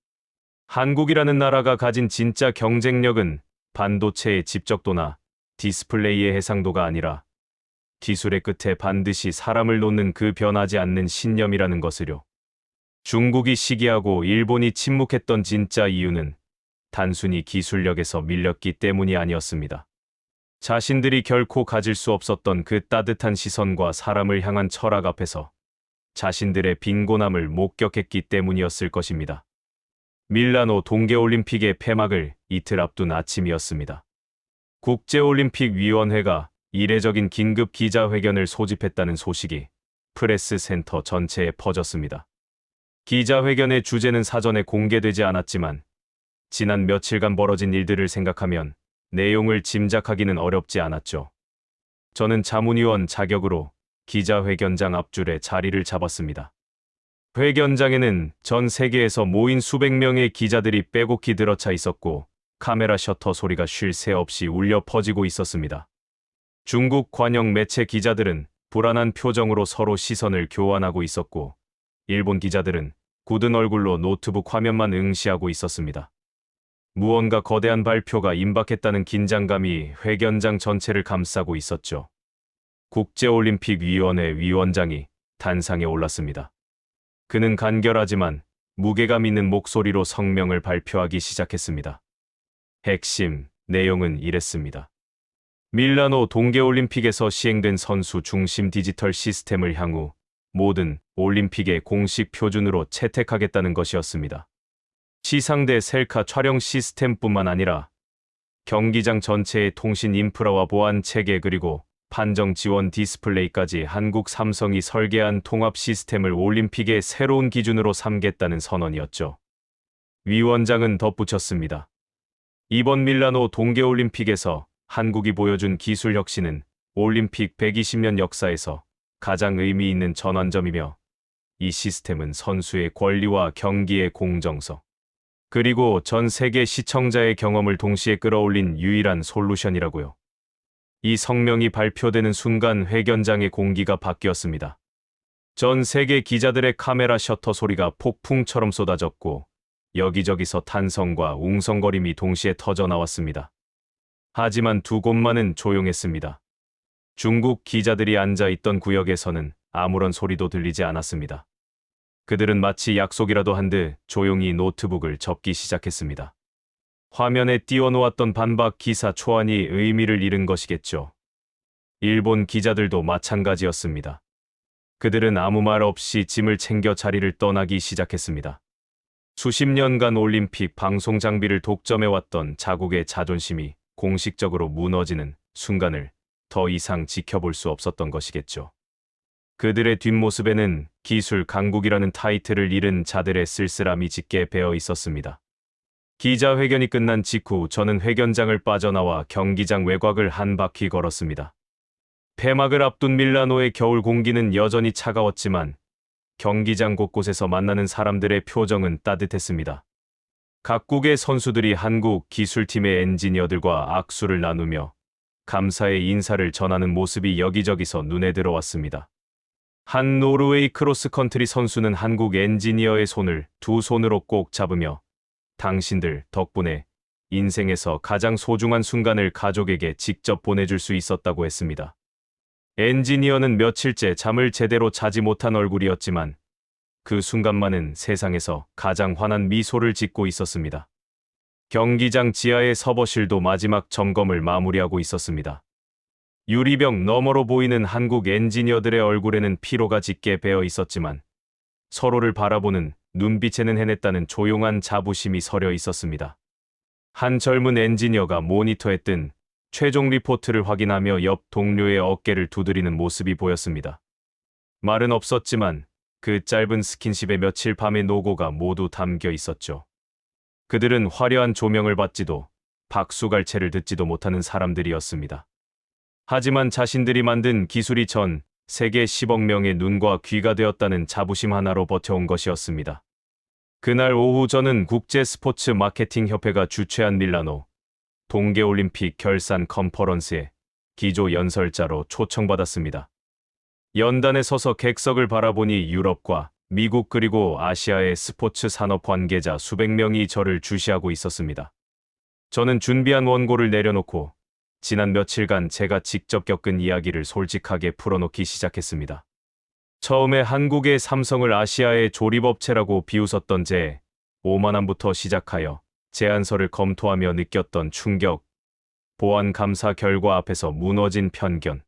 한국이라는 나라가 가진 진짜 경쟁력은 반도체의 집적도나 디스플레이의 해상도가 아니라 기술의 끝에 반드시 사람을 놓는 그 변하지 않는 신념이라는 것을요. 중국이 시기하고 일본이 침묵했던 진짜 이유는 단순히 기술력에서 밀렸기 때문이 아니었습니다. 자신들이 결코 가질 수 없었던 그 따뜻한 시선과 사람을 향한 철학 앞에서 자신들의 빈곤함을 목격했기 때문이었을 것입니다. 밀라노 동계올림픽의 폐막을 이틀 앞둔 아침이었습니다. 국제올림픽위원회가 이례적인 긴급 기자회견을 소집했다는 소식이 프레스 센터 전체에 퍼졌습니다. 기자회견의 주제는 사전에 공개되지 않았지만 지난 며칠간 벌어진 일들을 생각하면 내용을 짐작하기는 어렵지 않았죠. 저는 자문위원 자격으로 기자회견장 앞줄에 자리를 잡았습니다. 회견장에는 전 세계에서 모인 수백 명의 기자들이 빼곡히 들어차 있었고 카메라 셔터 소리가 쉴 새 없이 울려 퍼지고 있었습니다. 중국 관영 매체 기자들은 불안한 표정으로 서로 시선을 교환하고 있었고 일본 기자들은 굳은 얼굴로 노트북 화면만 응시하고 있었습니다. 무언가 거대한 발표가 임박했다는 긴장감이 회견장 전체를 감싸고 있었죠. 국제올림픽위원회 위원장이 단상에 올랐습니다. 그는 간결하지만 무게감 있는 목소리로 성명을 발표하기 시작했습니다. 핵심 내용은 이랬습니다. 밀라노 동계올림픽에서 시행된 선수 중심 디지털 시스템을 향후 모든 올림픽의 공식 표준으로 채택하겠다는 것이었습니다. 시상대 셀카 촬영 시스템뿐만 아니라 경기장 전체의 통신 인프라와 보안 체계 그리고 판정 지원 디스플레이까지 한국 삼성이 설계한 통합 시스템을 올림픽의 새로운 기준으로 삼겠다는 선언이었죠. 위원장은 덧붙였습니다. 이번 밀라노 동계올림픽에서 한국이 보여준 기술 혁신은 올림픽 120년 역사에서 가장 의미 있는 전환점이며 이 시스템은 선수의 권리와 경기의 공정성, 그리고 전 세계 시청자의 경험을 동시에 끌어올린 유일한 솔루션이라고요. 이 성명이 발표되는 순간 회견장의 공기가 바뀌었습니다. 전 세계 기자들의 카메라 셔터 소리가 폭풍처럼 쏟아졌고 여기저기서 탄성과 웅성거림이 동시에 터져 나왔습니다. 하지만 두 곳만은 조용했습니다. 중국 기자들이 앉아 있던 구역에서는 아무런 소리도 들리지 않았습니다. 그들은 마치 약속이라도 한 듯 조용히 노트북을 접기 시작했습니다. 화면에 띄워놓았던 반박 기사 초안이 의미를 잃은 것이겠죠. 일본 기자들도 마찬가지였습니다. 그들은 아무 말 없이 짐을 챙겨 자리를 떠나기 시작했습니다. 수십 년간 올림픽 방송 장비를 독점해왔던 자국의 자존심이 공식적으로 무너지는 순간을 더 이상 지켜볼 수 없었던 것이겠죠. 그들의 뒷모습에는 기술 강국이라는 타이틀을 잃은 자들의 쓸쓸함이 짙게 배어 있었습니다. 기자회견이 끝난 직후 저는 회견장을 빠져나와 경기장 외곽을 한 바퀴 걸었습니다. 폐막을 앞둔 밀라노의 겨울 공기는 여전히 차가웠지만 경기장 곳곳에서 만나는 사람들의 표정은 따뜻했습니다. 각국의 선수들이 한국 기술팀의 엔지니어들과 악수를 나누며 감사의 인사를 전하는 모습이 여기저기서 눈에 들어왔습니다. 한 노르웨이 크로스컨트리 선수는 한국 엔지니어의 손을 두 손으로 꼭 잡으며 당신들 덕분에 인생에서 가장 소중한 순간을 가족에게 직접 보내줄 수 있었다고 했습니다. 엔지니어는 며칠째 잠을 제대로 자지 못한 얼굴이었지만 그 순간만은 세상에서 가장 환한 미소를 짓고 있었습니다. 경기장 지하의 서버실도 마지막 점검을 마무리하고 있었습니다. 유리병 너머로 보이는 한국 엔지니어들의 얼굴에는 피로가 짙게 배어 있었지만 서로를 바라보는 눈빛에는 해냈다는 조용한 자부심이 서려 있었습니다. 한 젊은 엔지니어가 모니터에 뜬 최종 리포트를 확인하며 옆 동료의 어깨를 두드리는 모습이 보였습니다. 말은 없었지만 그 짧은 스킨십에 며칠 밤의 노고가 모두 담겨 있었죠. 그들은 화려한 조명을 받지도 박수갈채를 듣지도 못하는 사람들이었습니다. 하지만 자신들이 만든 기술이 전 세계 10억 명의 눈과 귀가 되었다는 자부심 하나로 버텨온 것이었습니다. 그날 오후 저는 국제 스포츠 마케팅 협회가 주최한 밀라노 동계올림픽 결산 컨퍼런스에 기조 연설자로 초청받았습니다. 연단에 서서 객석을 바라보니 유럽과 미국 그리고 아시아의 스포츠 산업 관계자 수백 명이 저를 주시하고 있었습니다. 저는 준비한 원고를 내려놓고 지난 며칠간 제가 직접 겪은 이야기를 솔직하게 풀어놓기 시작했습니다. 처음에 한국의 삼성을 아시아의 조립업체라고 비웃었던 제 오만함부터 시작하여 제안서를 검토하며 느꼈던 충격, 보안 감사 결과 앞에서 무너진 편견,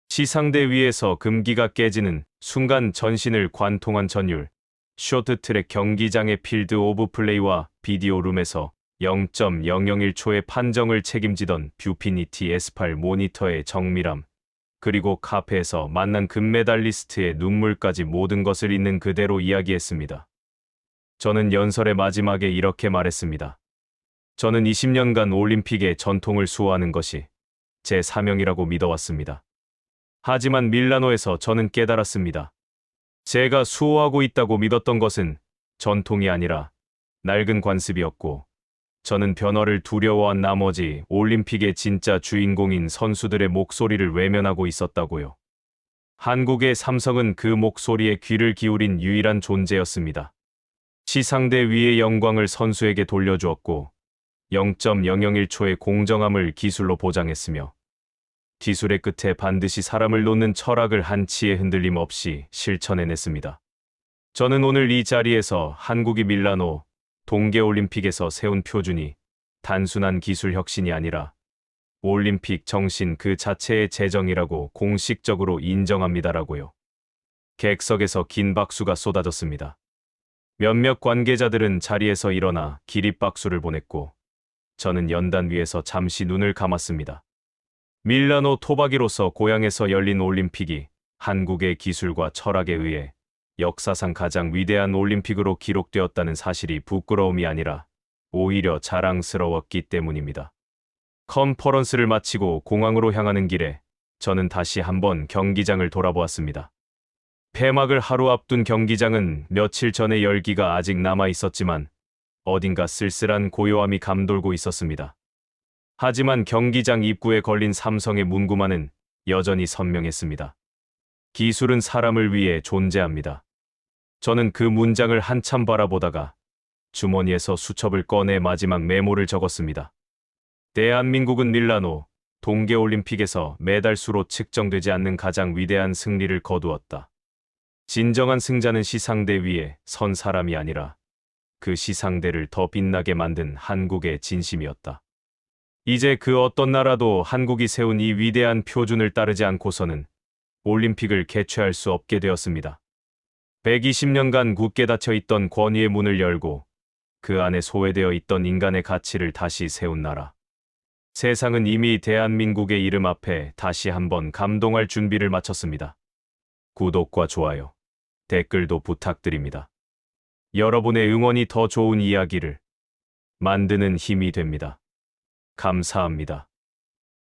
시상대 위에서 금기가 깨지는 순간 전신을 관통한 전율, 쇼트트랙 경기장의 필드 오브 플레이와 비디오 룸에서 0.001초의 판정을 책임지던 뷰피니티 S8 모니터의 정밀함, 그리고 카페에서 만난 금메달리스트의 눈물까지 모든 것을 있는 그대로 이야기했습니다. 저는 연설의 마지막에 이렇게 말했습니다. 저는 20년간 올림픽의 전통을 수호하는 것이 제 사명이라고 믿어왔습니다. 하지만 밀라노에서 저는 깨달았습니다. 제가 수호하고 있다고 믿었던 것은 전통이 아니라 낡은 관습이었고, 저는 변화를 두려워한 나머지 올림픽의 진짜 주인공인 선수들의 목소리를 외면하고 있었다고요. 한국의 삼성은 그 목소리에 귀를 기울인 유일한 존재였습니다. 시상대 위의 영광을 선수에게 돌려주었고 0.001초의 공정함을 기술로 보장했으며 기술의 끝에 반드시 사람을 놓는 철학을 한치의 흔들림 없이 실천해냈습니다. 저는 오늘 이 자리에서 한국이 밀라노 동계올림픽에서 세운 표준이 단순한 기술 혁신이 아니라 올림픽 정신 그 자체의 재정이라고 공식적으로 인정합니다라고요. 객석에서 긴 박수가 쏟아졌습니다. 몇몇 관계자들은 자리에서 일어나 기립박수를 보냈고 저는 연단 위에서 잠시 눈을 감았습니다. 밀라노 토박이로서 고향에서 열린 올림픽이 한국의 기술과 철학에 의해 역사상 가장 위대한 올림픽으로 기록되었다는 사실이 부끄러움이 아니라 오히려 자랑스러웠기 때문입니다. 컨퍼런스를 마치고 공항으로 향하는 길에 저는 다시 한번 경기장을 돌아보았습니다. 폐막을 하루 앞둔 경기장은 며칠 전의 열기가 아직 남아 있었지만 어딘가 쓸쓸한 고요함이 감돌고 있었습니다. 하지만 경기장 입구에 걸린 삼성의 문구만은 여전히 선명했습니다. 기술은 사람을 위해 존재합니다. 저는 그 문장을 한참 바라보다가 주머니에서 수첩을 꺼내 마지막 메모를 적었습니다. 대한민국은 밀라노 동계올림픽에서 메달수로 측정되지 않는 가장 위대한 승리를 거두었다. 진정한 승자는 시상대 위에 선 사람이 아니라 그 시상대를 더 빛나게 만든 한국의 진심이었다. 이제 그 어떤 나라도 한국이 세운 이 위대한 표준을 따르지 않고서는 올림픽을 개최할 수 없게 되었습니다. 120년간 굳게 닫혀 있던 권위의 문을 열고 그 안에 소외되어 있던 인간의 가치를 다시 세운 나라. 세상은 이미 대한민국의 이름 앞에 다시 한번 감동할 준비를 마쳤습니다. 구독과 좋아요, 댓글도 부탁드립니다. 여러분의 응원이 더 좋은 이야기를 만드는 힘이 됩니다. 감사합니다.